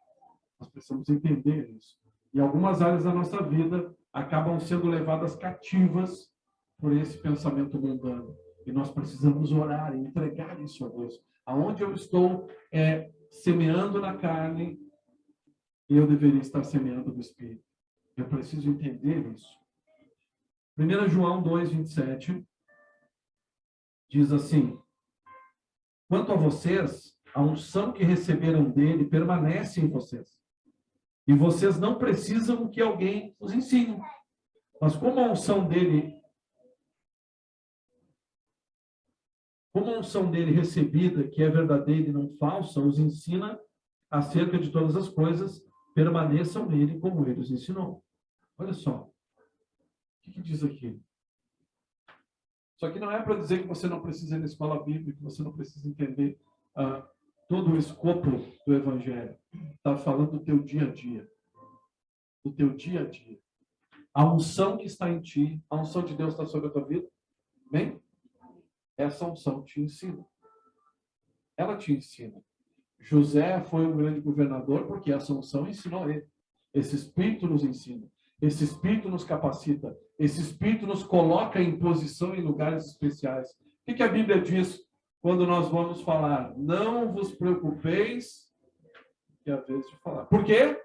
Nós precisamos entender isso. E algumas áreas da nossa vida acabam sendo levadas cativas por esse pensamento mundano. E nós precisamos orar e entregar isso a Deus. Aonde eu estou semeando na carne, eu deveria estar semeando no Espírito. Eu preciso entender isso. 1 João 2, 27 diz assim, quanto a vocês, a unção que receberam dele permanece em vocês. E vocês não precisam que alguém os ensine. Mas como a unção dele recebida, que é verdadeira e não falsa, os ensina acerca de todas as coisas, permaneçam nele como ele os ensinou. Olha só. O que diz aqui? Isso aqui não é para dizer que você não precisa ir na escola bíblica, que você não precisa entender todo o escopo do evangelho. Está falando do teu dia a dia. Do teu dia a dia. A unção que está em ti, a unção de Deus está sobre a tua vida. Bem? Essa unção te ensina. Ela te ensina. José foi um grande governador porque essa unção ensinou ele. Esse Espírito nos ensina. Esse Espírito nos capacita. Esse Espírito nos coloca em posição em lugares especiais. O que a Bíblia diz quando nós vamos falar? Não vos preocupeis, que é a vez de falar. Por quê?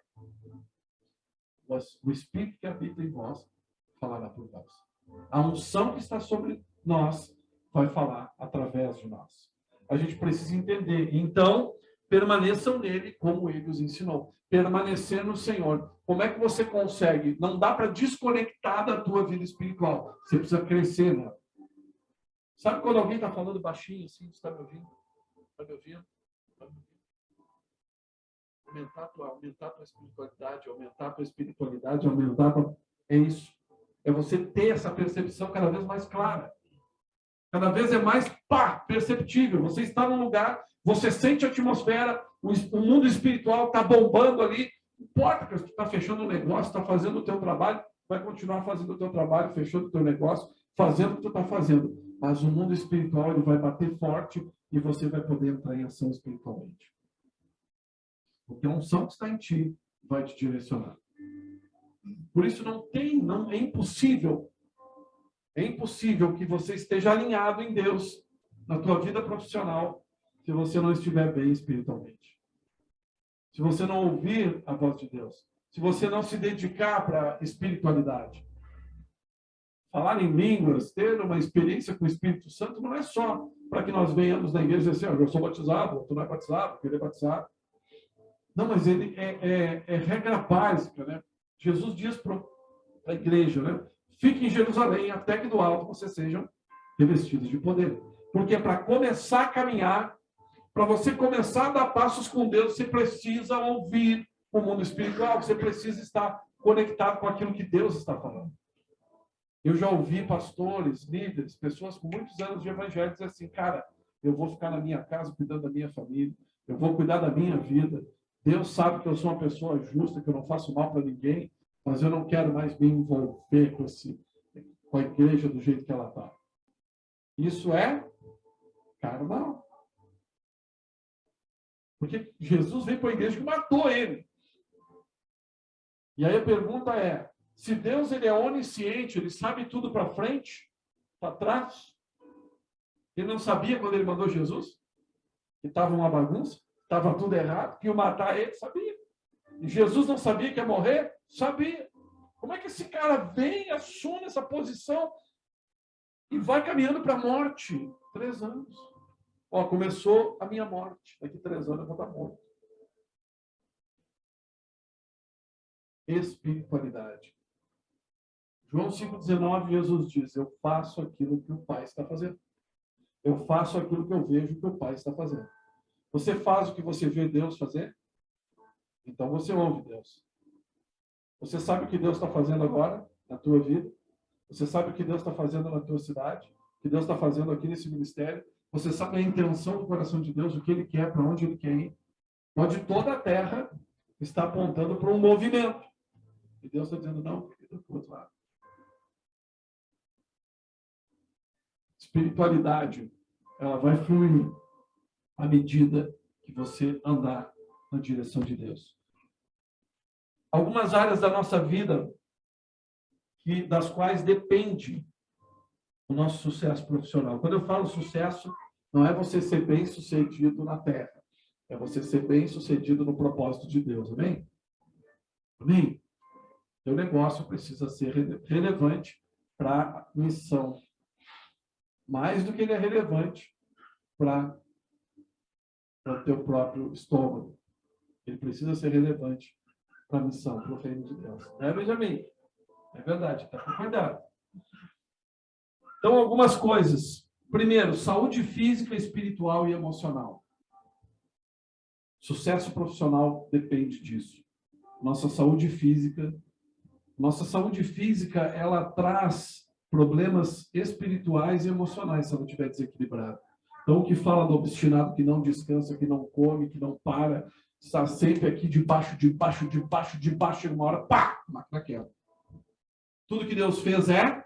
O Espírito que habita em vós falará por vós. A unção que está sobre nós vai falar através de nós. A gente precisa entender. Então, permaneçam nele como ele os ensinou. Permanecer no Senhor. Como é que você consegue? Não dá para desconectar da tua vida espiritual. Você precisa crescer, né? Sabe quando alguém está falando baixinho assim, você está me ouvindo? Está me ouvindo? Está me ouvindo? Aumentar a tua espiritualidade, aumentar a tua... É isso. É você ter essa percepção cada vez mais clara. Cada vez é mais perceptível. Você está num lugar, você sente a atmosfera, o mundo espiritual está bombando ali. Não importa que você está fechando um negócio, está fazendo o teu trabalho, vai continuar fazendo o teu trabalho, fechando o teu negócio, fazendo o que tu está fazendo. Mas o mundo espiritual ele vai bater forte e você vai poder entrar em ação espiritualmente. Porque a unção que está em ti vai te direcionar. Por isso é impossível. É impossível que você esteja alinhado em Deus na tua vida profissional se você não estiver bem espiritualmente. Se você não ouvir a voz de Deus. Se você não se dedicar para a espiritualidade. Falar em línguas, ter uma experiência com o Espírito Santo não é só para que nós venhamos na igreja e dizer assim, eu sou batizado, tu não é batizado, ele é batizado. Não, mas ele é regra básica, né? Jesus diz para a igreja, né? Fique em Jerusalém, até que do alto vocês sejam revestidos de poder. Porque para começar a caminhar, para você começar a dar passos com Deus, você precisa ouvir o mundo espiritual, você precisa estar conectado com aquilo que Deus está falando. Eu já ouvi pastores, líderes, pessoas com muitos anos de evangelho dizer assim, cara, eu vou ficar na minha casa cuidando da minha família, eu vou cuidar da minha vida. Deus sabe que eu sou uma pessoa justa, que eu não faço mal para ninguém, mas eu não quero mais me envolver com a igreja do jeito que ela está. Isso é carnal. Porque Jesus veio para a igreja que matou ele. E aí a pergunta é, se Deus ele é onisciente, ele sabe tudo para frente, para trás, ele não sabia quando ele mandou Jesus? Que estava uma bagunça? Estava tudo errado? Que ia matar ele? Sabia. E Jesus não sabia que ia morrer? Sabia. Como é que esse cara vem, assume essa posição e vai caminhando para a morte? 3 anos. Ó, começou a minha morte. Daqui 3 anos eu vou estar morto. Espiritualidade. João 5,19, Jesus diz, eu faço aquilo que o Pai está fazendo. Eu faço aquilo que eu vejo que o Pai está fazendo. Você faz o que você vê Deus fazer? Então você ouve Deus. Você sabe o que Deus está fazendo agora na tua vida? Você sabe o que Deus está fazendo na tua cidade? O que Deus está fazendo aqui nesse ministério? Você sabe a intenção do coração de Deus, o que Ele quer, para onde Ele quer ir? Onde toda a terra está apontando para um movimento. E Deus está dizendo, não, do outro lado. Espiritualidade, ela vai fluir à medida que você andar na direção de Deus. Algumas áreas da nossa vida das quais depende o nosso sucesso profissional. Quando eu falo sucesso, não é você ser bem-sucedido na terra. É você ser bem-sucedido no propósito de Deus. Amém? Amém? Teu negócio precisa ser relevante para a missão. Mais do que ele é relevante para o teu próprio estômago. Ele precisa ser relevante para a missão, para o reino de Deus. É, Benjamin? É verdade, está com cuidado. Então, algumas coisas. Primeiro, saúde física, espiritual e emocional. Sucesso profissional depende disso. Nossa saúde física, ela traz problemas espirituais e emocionais se ela estiver desequilibrada. Então, o que fala do obstinado que não descansa, que não come, que não para, está sempre aqui debaixo, e uma hora, pá, máquina quebra. Tudo que Deus fez é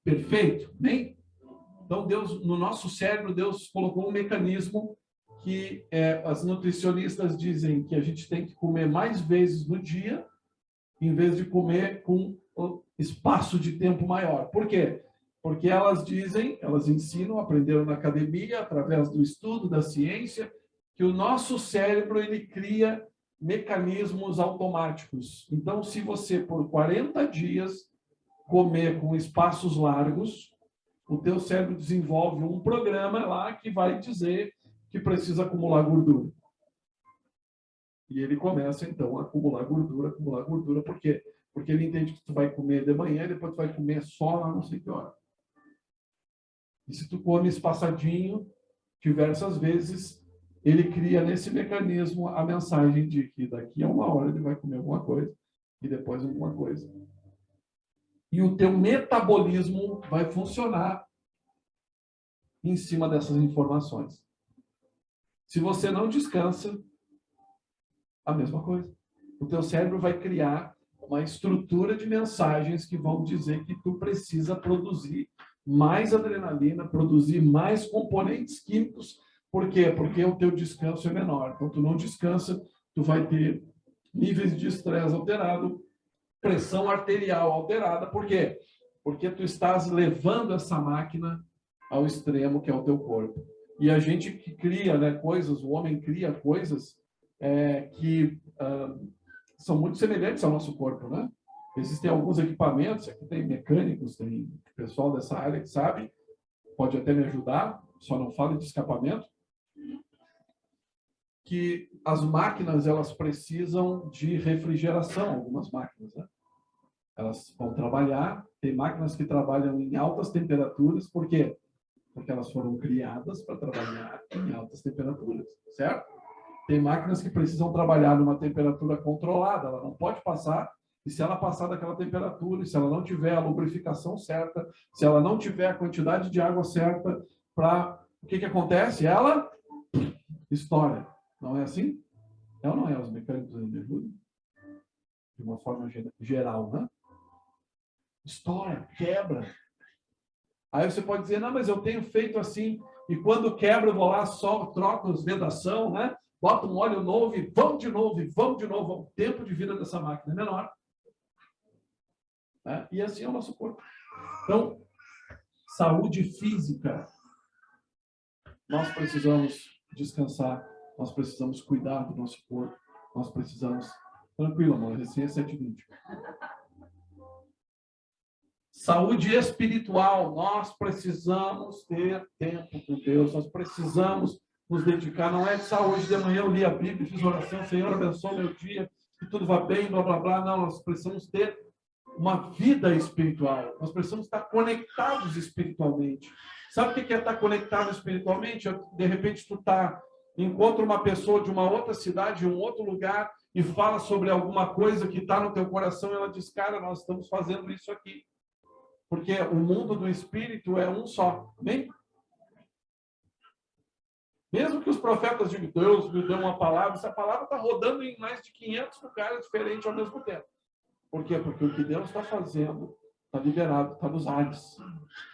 perfeito, nem? Então, Deus, no nosso cérebro, Deus colocou um mecanismo que as nutricionistas dizem que a gente tem que comer mais vezes no dia, em vez de comer com espaço de tempo maior. Por quê? Porque elas dizem, elas ensinam, aprenderam na academia, através do estudo da ciência, que o nosso cérebro ele cria mecanismos automáticos. Então, se você, por 40 dias, comer com espaços largos, o teu cérebro desenvolve um programa lá que vai dizer que precisa acumular gordura. E ele começa, então, a acumular gordura. Por quê? Porque ele entende que tu vai comer de manhã e depois tu vai comer só lá não sei que hora. E se tu come espaçadinho, diversas vezes, ele cria nesse mecanismo a mensagem de que daqui a 1 hora ele vai comer alguma coisa e depois alguma coisa. E o teu metabolismo vai funcionar em cima dessas informações. Se você não descansa, a mesma coisa. O teu cérebro vai criar uma estrutura de mensagens que vão dizer que tu precisa produzir mais adrenalina, produzir mais componentes químicos. Por quê? Porque o teu descanso é menor. Então, tu não descansa, tu vai ter níveis de estresse alterado, pressão arterial alterada. Por quê? Porque tu estás levando essa máquina ao extremo que é o teu corpo. E a gente que cria, né, coisas, o homem cria coisas que são muito semelhantes ao nosso corpo, né? Existem alguns equipamentos, aqui tem mecânicos, tem pessoal dessa área que sabe, pode até me ajudar, só não fala de escapamento, que as máquinas, elas precisam de refrigeração, algumas máquinas, né? Elas vão trabalhar, tem máquinas que trabalham em altas temperaturas, por quê? Porque elas foram criadas para trabalhar em altas temperaturas, certo? Tem máquinas que precisam trabalhar numa temperatura controlada, ela não pode passar, e se ela passar daquela temperatura, e se ela não tiver a lubrificação certa, se ela não tiver a quantidade de água certa, o que acontece? Ela estoura. Não é assim? É ou não é? Os mecânicos me ajudam? De uma forma geral, né? Estoura, quebra. Aí você pode dizer, não, mas eu tenho feito assim, e quando quebra, eu vou lá, só troco as vedação, né? Bota um óleo novo e vamos de novo, e vamos de novo. O tempo de vida dessa máquina é menor. Né? E assim é o nosso corpo. Então, saúde física. Nós precisamos descansar, nós precisamos cuidar do nosso corpo, nós precisamos... Tranquilo, amor, recém é 7h20. Saúde espiritual. Nós precisamos ter tempo com Deus, nós precisamos nos dedicar. Não é só hoje de manhã eu li a Bíblia, fiz oração, Senhor, abençoe meu dia, que tudo vá bem, blá, blá, blá. Não, nós precisamos ter uma vida espiritual. Nós precisamos estar conectados espiritualmente. Sabe o que é estar conectado espiritualmente? De repente, tu encontra uma pessoa de uma outra cidade, de um outro lugar, e fala sobre alguma coisa que está no teu coração, e ela diz, cara, nós estamos fazendo isso aqui. Porque o mundo do espírito é um só. Amém? Mesmo que os profetas digam, Deus me deu uma palavra, essa palavra está rodando em mais de 500 lugares diferentes ao mesmo tempo. Por quê? Porque o que Deus está fazendo está liberado, está nos ares.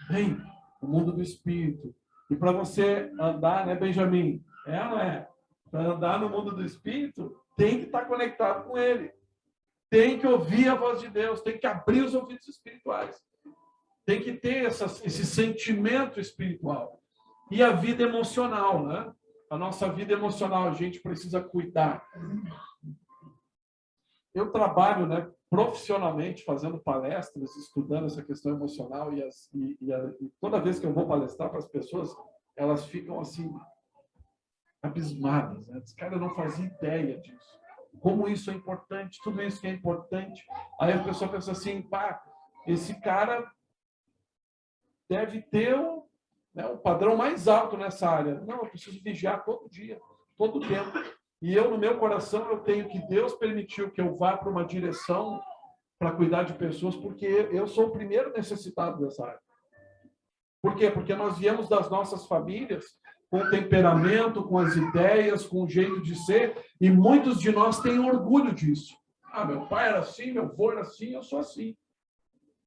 Bem, o mundo do espírito. E para você andar, né, Benjamin? É ou não é? Para andar no mundo do espírito, tem que estar conectado com ele. Tem que ouvir a voz de Deus, tem que abrir os ouvidos espirituais. Tem que ter esse sentimento espiritual. E a vida emocional, né? A nossa vida emocional, a gente precisa cuidar. Eu trabalho, né, profissionalmente, fazendo palestras, estudando essa questão emocional, e toda vez que eu vou palestrar para as pessoas, elas ficam assim, abismadas. Né? Diz, cara, eu não fazia ideia disso. Como isso é importante, tudo isso que é importante. Aí a pessoa pensa assim, pá, esse cara deve ter o padrão mais alto nessa área. Não, eu preciso vigiar todo dia, todo tempo. E eu, no meu coração, eu tenho que Deus permitiu que eu vá para uma direção para cuidar de pessoas, porque eu sou o primeiro necessitado dessa área. Por quê? Porque nós viemos das nossas famílias com o temperamento, com as ideias, com o jeito de ser, e muitos de nós têm orgulho disso. Ah, meu pai era assim, meu avô era assim, eu sou assim.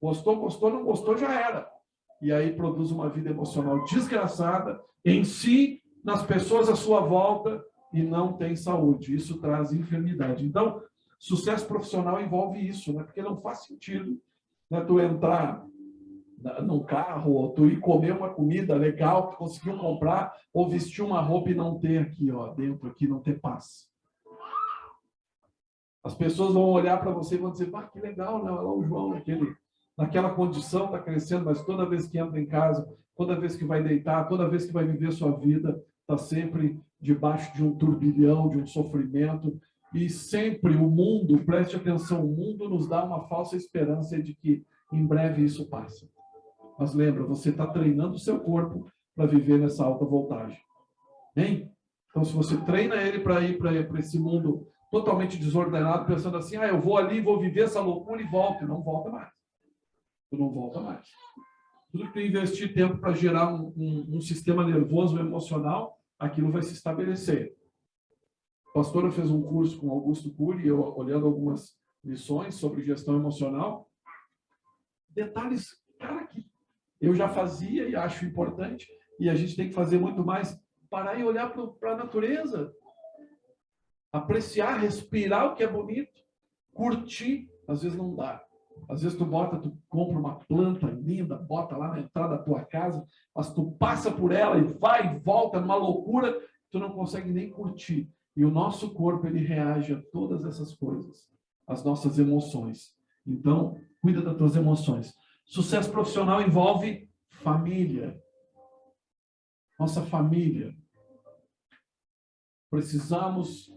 Gostou, não gostou, já era. e aí produz uma vida emocional desgraçada em si, nas pessoas à sua volta, e não tem saúde. Isso traz enfermidade. Então, sucesso profissional envolve isso, né? Porque não faz sentido, né, tu entrar num carro, ou tu ir comer uma comida legal que conseguiu comprar, ou vestir uma roupa e não ter aqui, ó, dentro aqui, não ter paz. As pessoas vão olhar para você e vão dizer, que legal, né? Olha lá o João, naquela condição, está crescendo, mas toda vez que entra em casa, toda vez que vai deitar, toda vez que vai viver sua vida, está sempre debaixo de um turbilhão, de um sofrimento, e sempre o mundo, preste atenção, o mundo nos dá uma falsa esperança de que em breve isso passa. Mas lembra, você está treinando o seu corpo para viver nessa alta voltagem. Hein? Então, se você treina ele para ir para esse mundo totalmente desordenado, pensando assim, eu vou ali, vou viver essa loucura e volto. E não volta mais. Tu não volta mais. Tudo que tu investir tempo para gerar um sistema nervoso emocional, aquilo vai se estabelecer. A pastora fez um curso com Augusto Cury, eu olhando algumas lições sobre gestão emocional. Detalhes, cara, que eu já fazia e acho importante, e a gente tem que fazer muito mais, parar e olhar para a natureza. Apreciar, respirar o que é bonito, curtir, às vezes não dá. Às vezes tu compra uma planta linda, bota lá na entrada da tua casa, mas tu passa por ela e vai e volta numa loucura, tu não consegue nem curtir. E o nosso corpo, ele reage a todas essas coisas, as nossas emoções. Então, cuida das tuas emoções. Sucesso profissional envolve família. Nossa família. Precisamos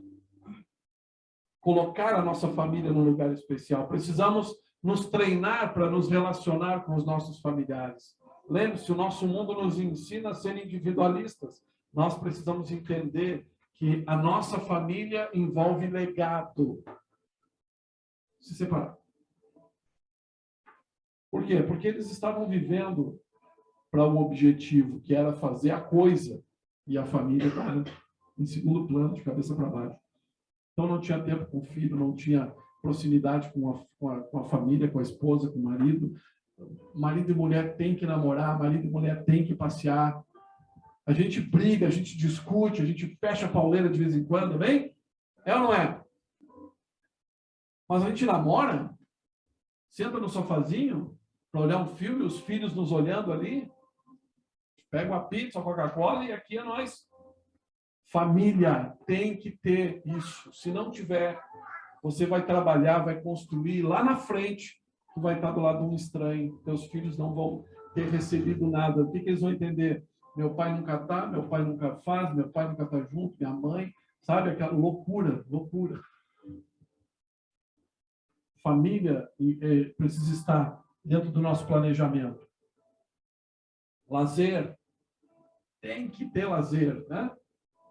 colocar a nossa família num lugar especial. Precisamos nos treinar para nos relacionar com os nossos familiares. Lembre-se, o nosso mundo nos ensina a ser individualistas. Nós precisamos entender que a nossa família envolve legado. Se separar. Por quê? Porque eles estavam vivendo para um objetivo, que era fazer a coisa, e a família estava em segundo plano, de cabeça para baixo. Então, não tinha tempo com o filho, não tinha proximidade com a família, com a esposa, com o marido. Marido e mulher têm que namorar, marido e mulher têm que passear. A gente briga, a gente discute, a gente fecha a pauleira de vez em quando, bem? É ou não é? Mas a gente namora, senta no sofazinho para olhar um filme, os filhos nos olhando ali, pega uma pizza, uma Coca-Cola e aqui é nós. Família tem que ter isso. Se não tiver, você vai trabalhar, vai construir lá na frente, tu vai estar do lado de um estranho, teus filhos não vão ter recebido nada. O que eles vão entender? Meu pai nunca está, meu pai nunca faz, meu pai nunca está junto, minha mãe, sabe? Aquela loucura, loucura. Família precisa estar dentro do nosso planejamento. Lazer, tem que ter lazer, né?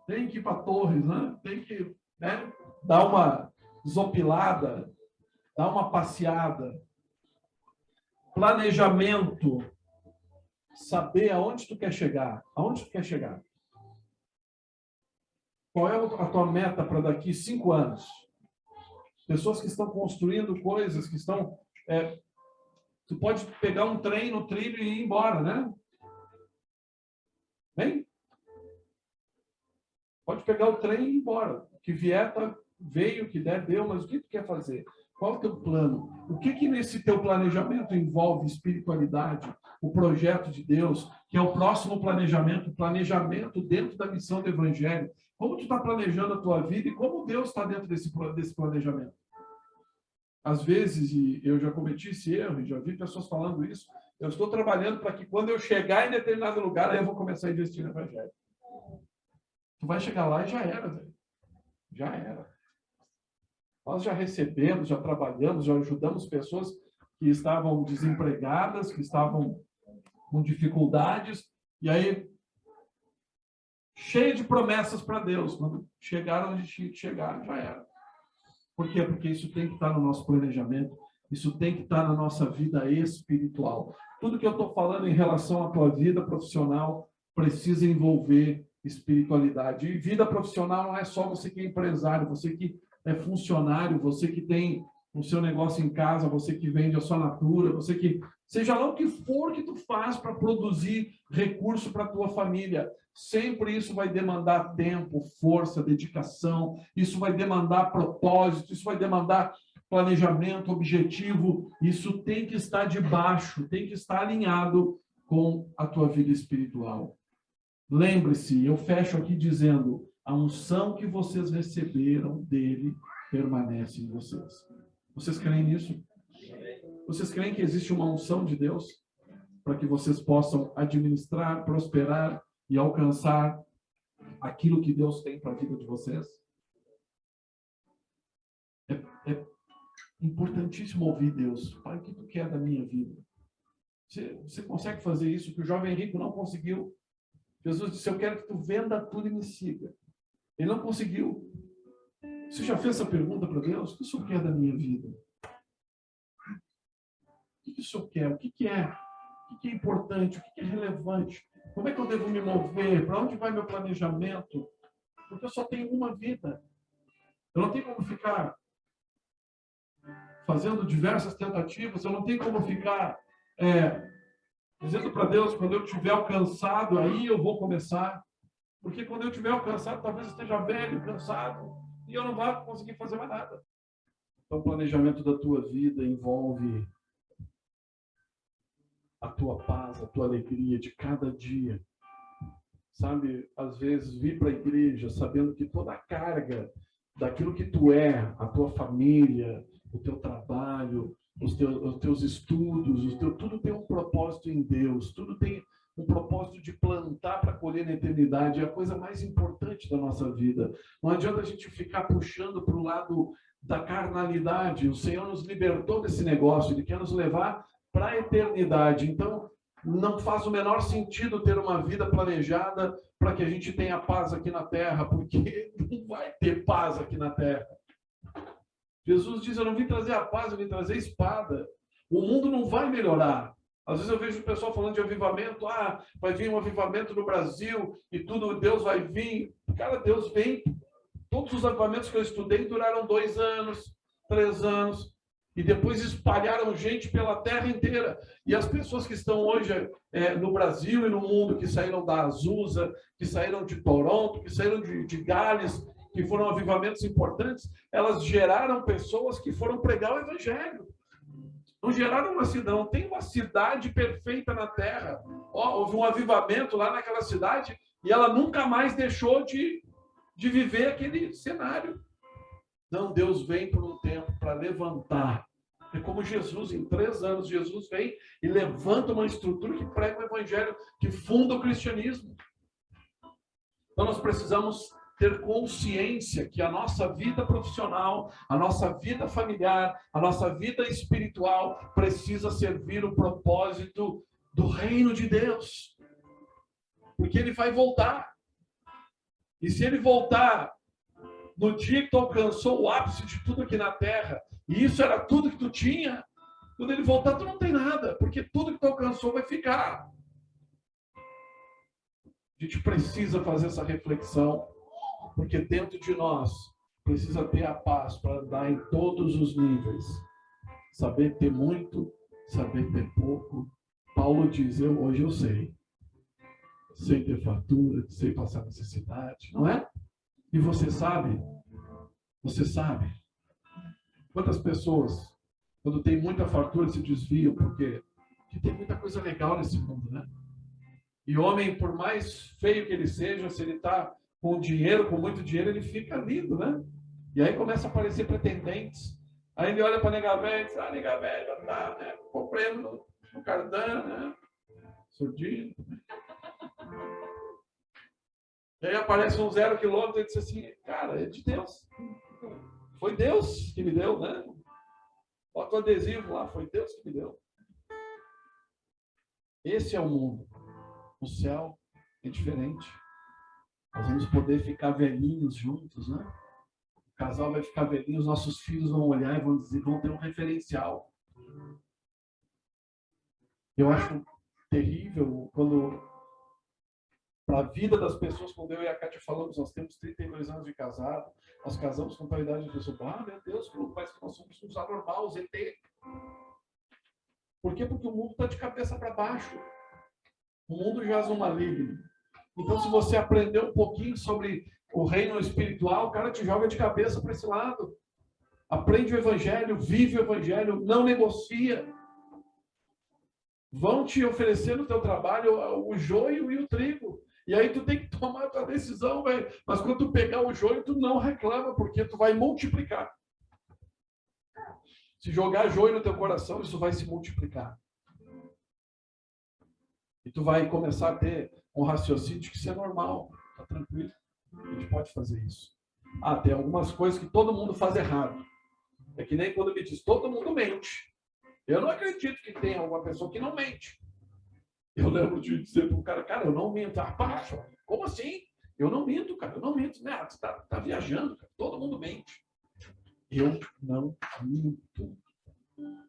Tem que ir para Torres, né? Tem que, né, dar uma desopilada, dar uma passeada. Planejamento, saber aonde tu quer chegar. Aonde tu quer chegar? Qual é a tua meta para daqui 5 anos? Pessoas que estão construindo coisas, que estão... tu pode pegar um trem no trilho e ir embora, né? Bem? Pode pegar o trem e ir embora. O que vier, veio, o que der, deu, mas o que tu quer fazer? Qual é o teu plano? O que nesse teu planejamento envolve espiritualidade, o projeto de Deus, que é o próximo planejamento, o planejamento dentro da missão do Evangelho? Como tu está planejando a tua vida e como Deus está dentro desse planejamento? Às vezes, e eu já cometi esse erro, e já vi pessoas falando isso, eu estou trabalhando para que quando eu chegar em determinado lugar, aí eu vou começar a investir no Evangelho. Tu vai chegar lá e já era, velho. Já era. Nós já recebemos, já trabalhamos, já ajudamos pessoas que estavam desempregadas, que estavam com dificuldades, e aí, cheio de promessas para Deus. Quando chegaram onde tinha que chegar, já era. Por quê? Porque isso tem que estar no nosso planejamento, isso tem que estar na nossa vida espiritual. Tudo que eu estou falando em relação à tua vida profissional precisa envolver espiritualidade. E vida profissional não é só você que é empresário, você que é funcionário, você que tem no seu negócio em casa, você que vende a sua natura, você que... Seja lá o que for que tu faz para produzir recurso para a tua família, sempre isso vai demandar tempo, força, dedicação, isso vai demandar propósito, isso vai demandar planejamento, objetivo, isso tem que estar debaixo, tem que estar alinhado com a tua vida espiritual. Lembre-se, eu fecho aqui dizendo, a unção que vocês receberam dele permanece em vocês. Vocês creem nisso? Vocês creem que existe uma unção de Deus para que vocês possam administrar, prosperar e alcançar aquilo que Deus tem para a vida de vocês? É importantíssimo ouvir Deus. Pai, o que tu quer da minha vida? Você consegue fazer isso que o jovem rico não conseguiu? Jesus disse, eu quero que tu venda tudo e me siga. Ele não conseguiu. Você já fez essa pergunta para Deus? O que o Senhor quer da minha vida? O que o Senhor quer? O que é? O que é importante? O que é relevante? Como é que eu devo me mover? Para onde vai meu planejamento? Porque eu só tenho uma vida. Eu não tenho como ficar fazendo diversas tentativas. Eu não tenho como ficar dizendo para Deus, quando eu estiver alcançado, aí eu vou começar. Porque quando eu estiver alcançado, talvez eu esteja velho, cansado, e eu não vou conseguir fazer mais nada. Então, o planejamento da tua vida envolve a tua paz, a tua alegria de cada dia. Sabe, às vezes vir para a igreja sabendo que toda a carga daquilo que tu é, a tua família, o teu trabalho, os teus estudos, tudo tem um propósito em Deus, tudo tem um propósito de plantar para colher na eternidade, é a coisa mais importante da nossa vida. Não adianta a gente ficar puxando para o lado da carnalidade. O Senhor nos libertou desse negócio, Ele quer nos levar para a eternidade. Então, não faz o menor sentido ter uma vida planejada para que a gente tenha paz aqui na terra, porque não vai ter paz aqui na terra. Jesus diz, eu não vim trazer a paz, eu vim trazer a espada. O mundo não vai melhorar. Às vezes eu vejo o pessoal falando de avivamento, vai vir um avivamento no Brasil e tudo, Deus vai vir. Cara, Deus vem. Todos os avivamentos que eu estudei duraram 2 anos, 3 anos, e depois espalharam gente pela terra inteira. E as pessoas que estão hoje no Brasil e no mundo, que saíram da Azusa, que saíram de Toronto, que saíram de Gales, que foram avivamentos importantes, elas geraram pessoas que foram pregar o evangelho. Não geraram uma cidade, não tem uma cidade perfeita na terra. Houve um avivamento lá naquela cidade e ela nunca mais deixou de viver aquele cenário. Não, Deus vem por um tempo para levantar. É como Jesus, em 3 anos, Jesus vem e levanta uma estrutura que prega o evangelho, que funda o cristianismo. Então nós precisamos ter consciência que a nossa vida profissional, a nossa vida familiar, a nossa vida espiritual precisa servir o propósito do reino de Deus. Porque Ele vai voltar. E se Ele voltar no dia que tu alcançou o ápice de tudo aqui na terra, e isso era tudo que tu tinha, quando Ele voltar tu não tem nada, porque tudo que tu alcançou vai ficar. A gente precisa fazer essa reflexão, porque dentro de nós precisa ter a paz para andar em todos os níveis. Saber ter muito, saber ter pouco. Paulo diz, hoje eu sei. Sei ter fartura, sei passar necessidade, não é? E você sabe? Você sabe? Quantas pessoas, quando tem muita fartura, se desviam, porque tem muita coisa legal nesse mundo, né? E homem, por mais feio que ele seja, se ele está com dinheiro, com muito dinheiro, ele fica lindo, né? E aí começa a aparecer pretendentes. Aí ele olha para a nega velha e diz, nega velha, já tá, né? Comprei no Cardan, né? Surdinho. E aí aparece um 0 quilômetro e diz assim, cara, é de Deus. Foi Deus que me deu, né? Bota o adesivo lá, foi Deus que me deu. Esse é o mundo. O céu é diferente. Nós vamos poder ficar velhinhos juntos, né? O casal vai ficar velhinho, os nossos filhos vão olhar e vão dizer, vão ter um referencial. Eu acho terrível quando para a vida das pessoas. Quando eu e a Kátia falamos, nós temos 32 anos de casado, nós casamos com a idade de pessoa. Ah, meu Deus, parece que nós somos uns anormais, ET. Por quê? Porque o mundo está de cabeça para baixo. O mundo jaz no maligno. Então, se você aprender um pouquinho sobre o reino espiritual, o cara te joga de cabeça para esse lado. Aprende o evangelho, vive o evangelho, não negocia. Vão te oferecer no teu trabalho o joio e o trigo. E aí tu tem que tomar a tua decisão, velho. Mas quando tu pegar o joio, tu não reclama, porque tu vai multiplicar. Se jogar joio no teu coração, isso vai se multiplicar. E tu vai começar a ter um raciocínio de que isso é normal, tá tranquilo. A gente pode fazer isso. Ah, tem algumas coisas que todo mundo faz errado. É que nem quando me diz, todo mundo mente. Eu não acredito que tenha alguma pessoa que não mente. Eu lembro de dizer para o cara, eu não minto. Ah, Pacho, como assim? Eu não minto, cara, eu não minto. Né? Você tá viajando, cara. Todo mundo mente. Eu não minto.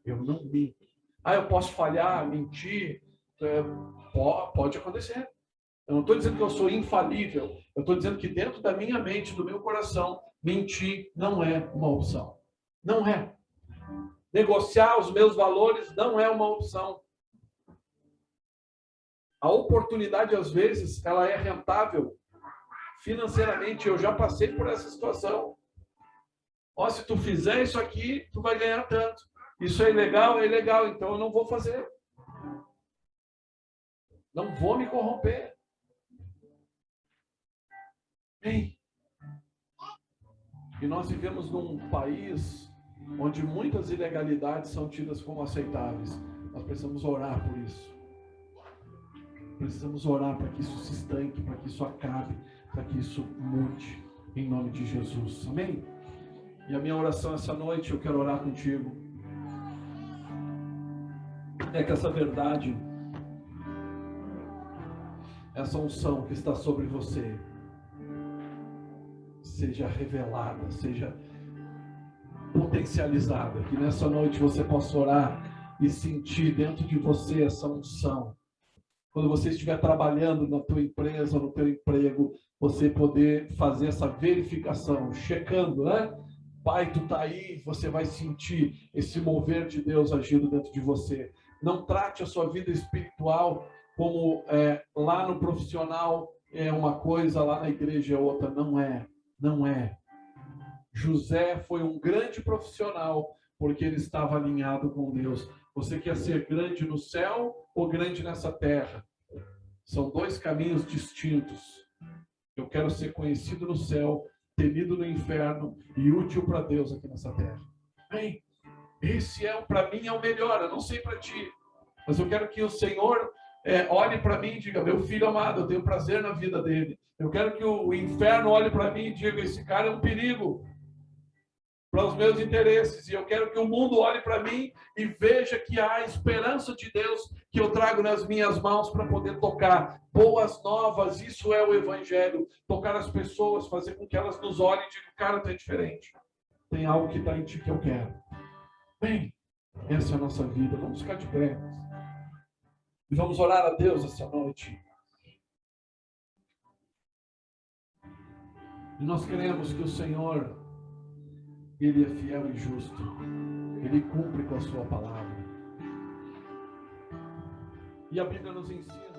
Eu não minto. Ah, eu posso falhar, mentir. Pode acontecer. Eu não estou dizendo que eu sou infalível. Eu estou dizendo que dentro da minha mente, do meu coração, mentir não é uma opção. Não é. Negociar os meus valores não é uma opção. A oportunidade, às vezes, ela é rentável financeiramente. Eu já passei por essa situação. Ó, se tu fizer isso aqui, tu vai ganhar tanto. Isso é ilegal, então eu não vou fazer. Não vou me corromper. Ei. E nós vivemos num país onde muitas ilegalidades são tidas como aceitáveis. Nós precisamos orar por isso. Precisamos orar para que isso se estanque, para que isso acabe, para que isso mude, em nome de Jesus. Amém? E a minha oração essa noite, eu quero orar contigo, é que essa verdade, essa unção que está sobre você, seja revelada, seja potencializada, que nessa noite você possa orar e sentir dentro de você essa unção. Quando você estiver trabalhando na tua empresa, no teu emprego, você poder fazer essa verificação, checando, né? Pai, tu tá aí, você vai sentir esse mover de Deus agindo dentro de você. Não trate a sua vida espiritual como lá no profissional é uma coisa, lá na igreja é outra. Não é, não é. José foi um grande profissional porque ele estava alinhado com Deus. Você quer ser grande no céu ou grande nessa terra? São dois caminhos distintos. Eu quero ser conhecido no céu, temido no inferno e útil para Deus aqui nessa terra. Bem, esse para mim é o melhor. Eu não sei para ti, mas eu quero que o Senhor olhe para mim e diga, meu filho amado, eu tenho prazer na vida dele. Eu quero que o inferno olhe para mim e diga, esse cara é um perigo para os meus interesses, e eu quero que o mundo olhe para mim e veja que há esperança de Deus que eu trago nas minhas mãos para poder tocar boas novas. Isso é o evangelho, tocar as pessoas, fazer com que elas nos olhem e digam, cara, tá diferente, tem algo que está em ti que eu quero. Bem, essa é a nossa vida. Vamos ficar de pé e vamos orar a Deus essa noite. E nós queremos que o Senhor, Ele é fiel e justo. Ele cumpre com a sua palavra. E a Bíblia nos ensina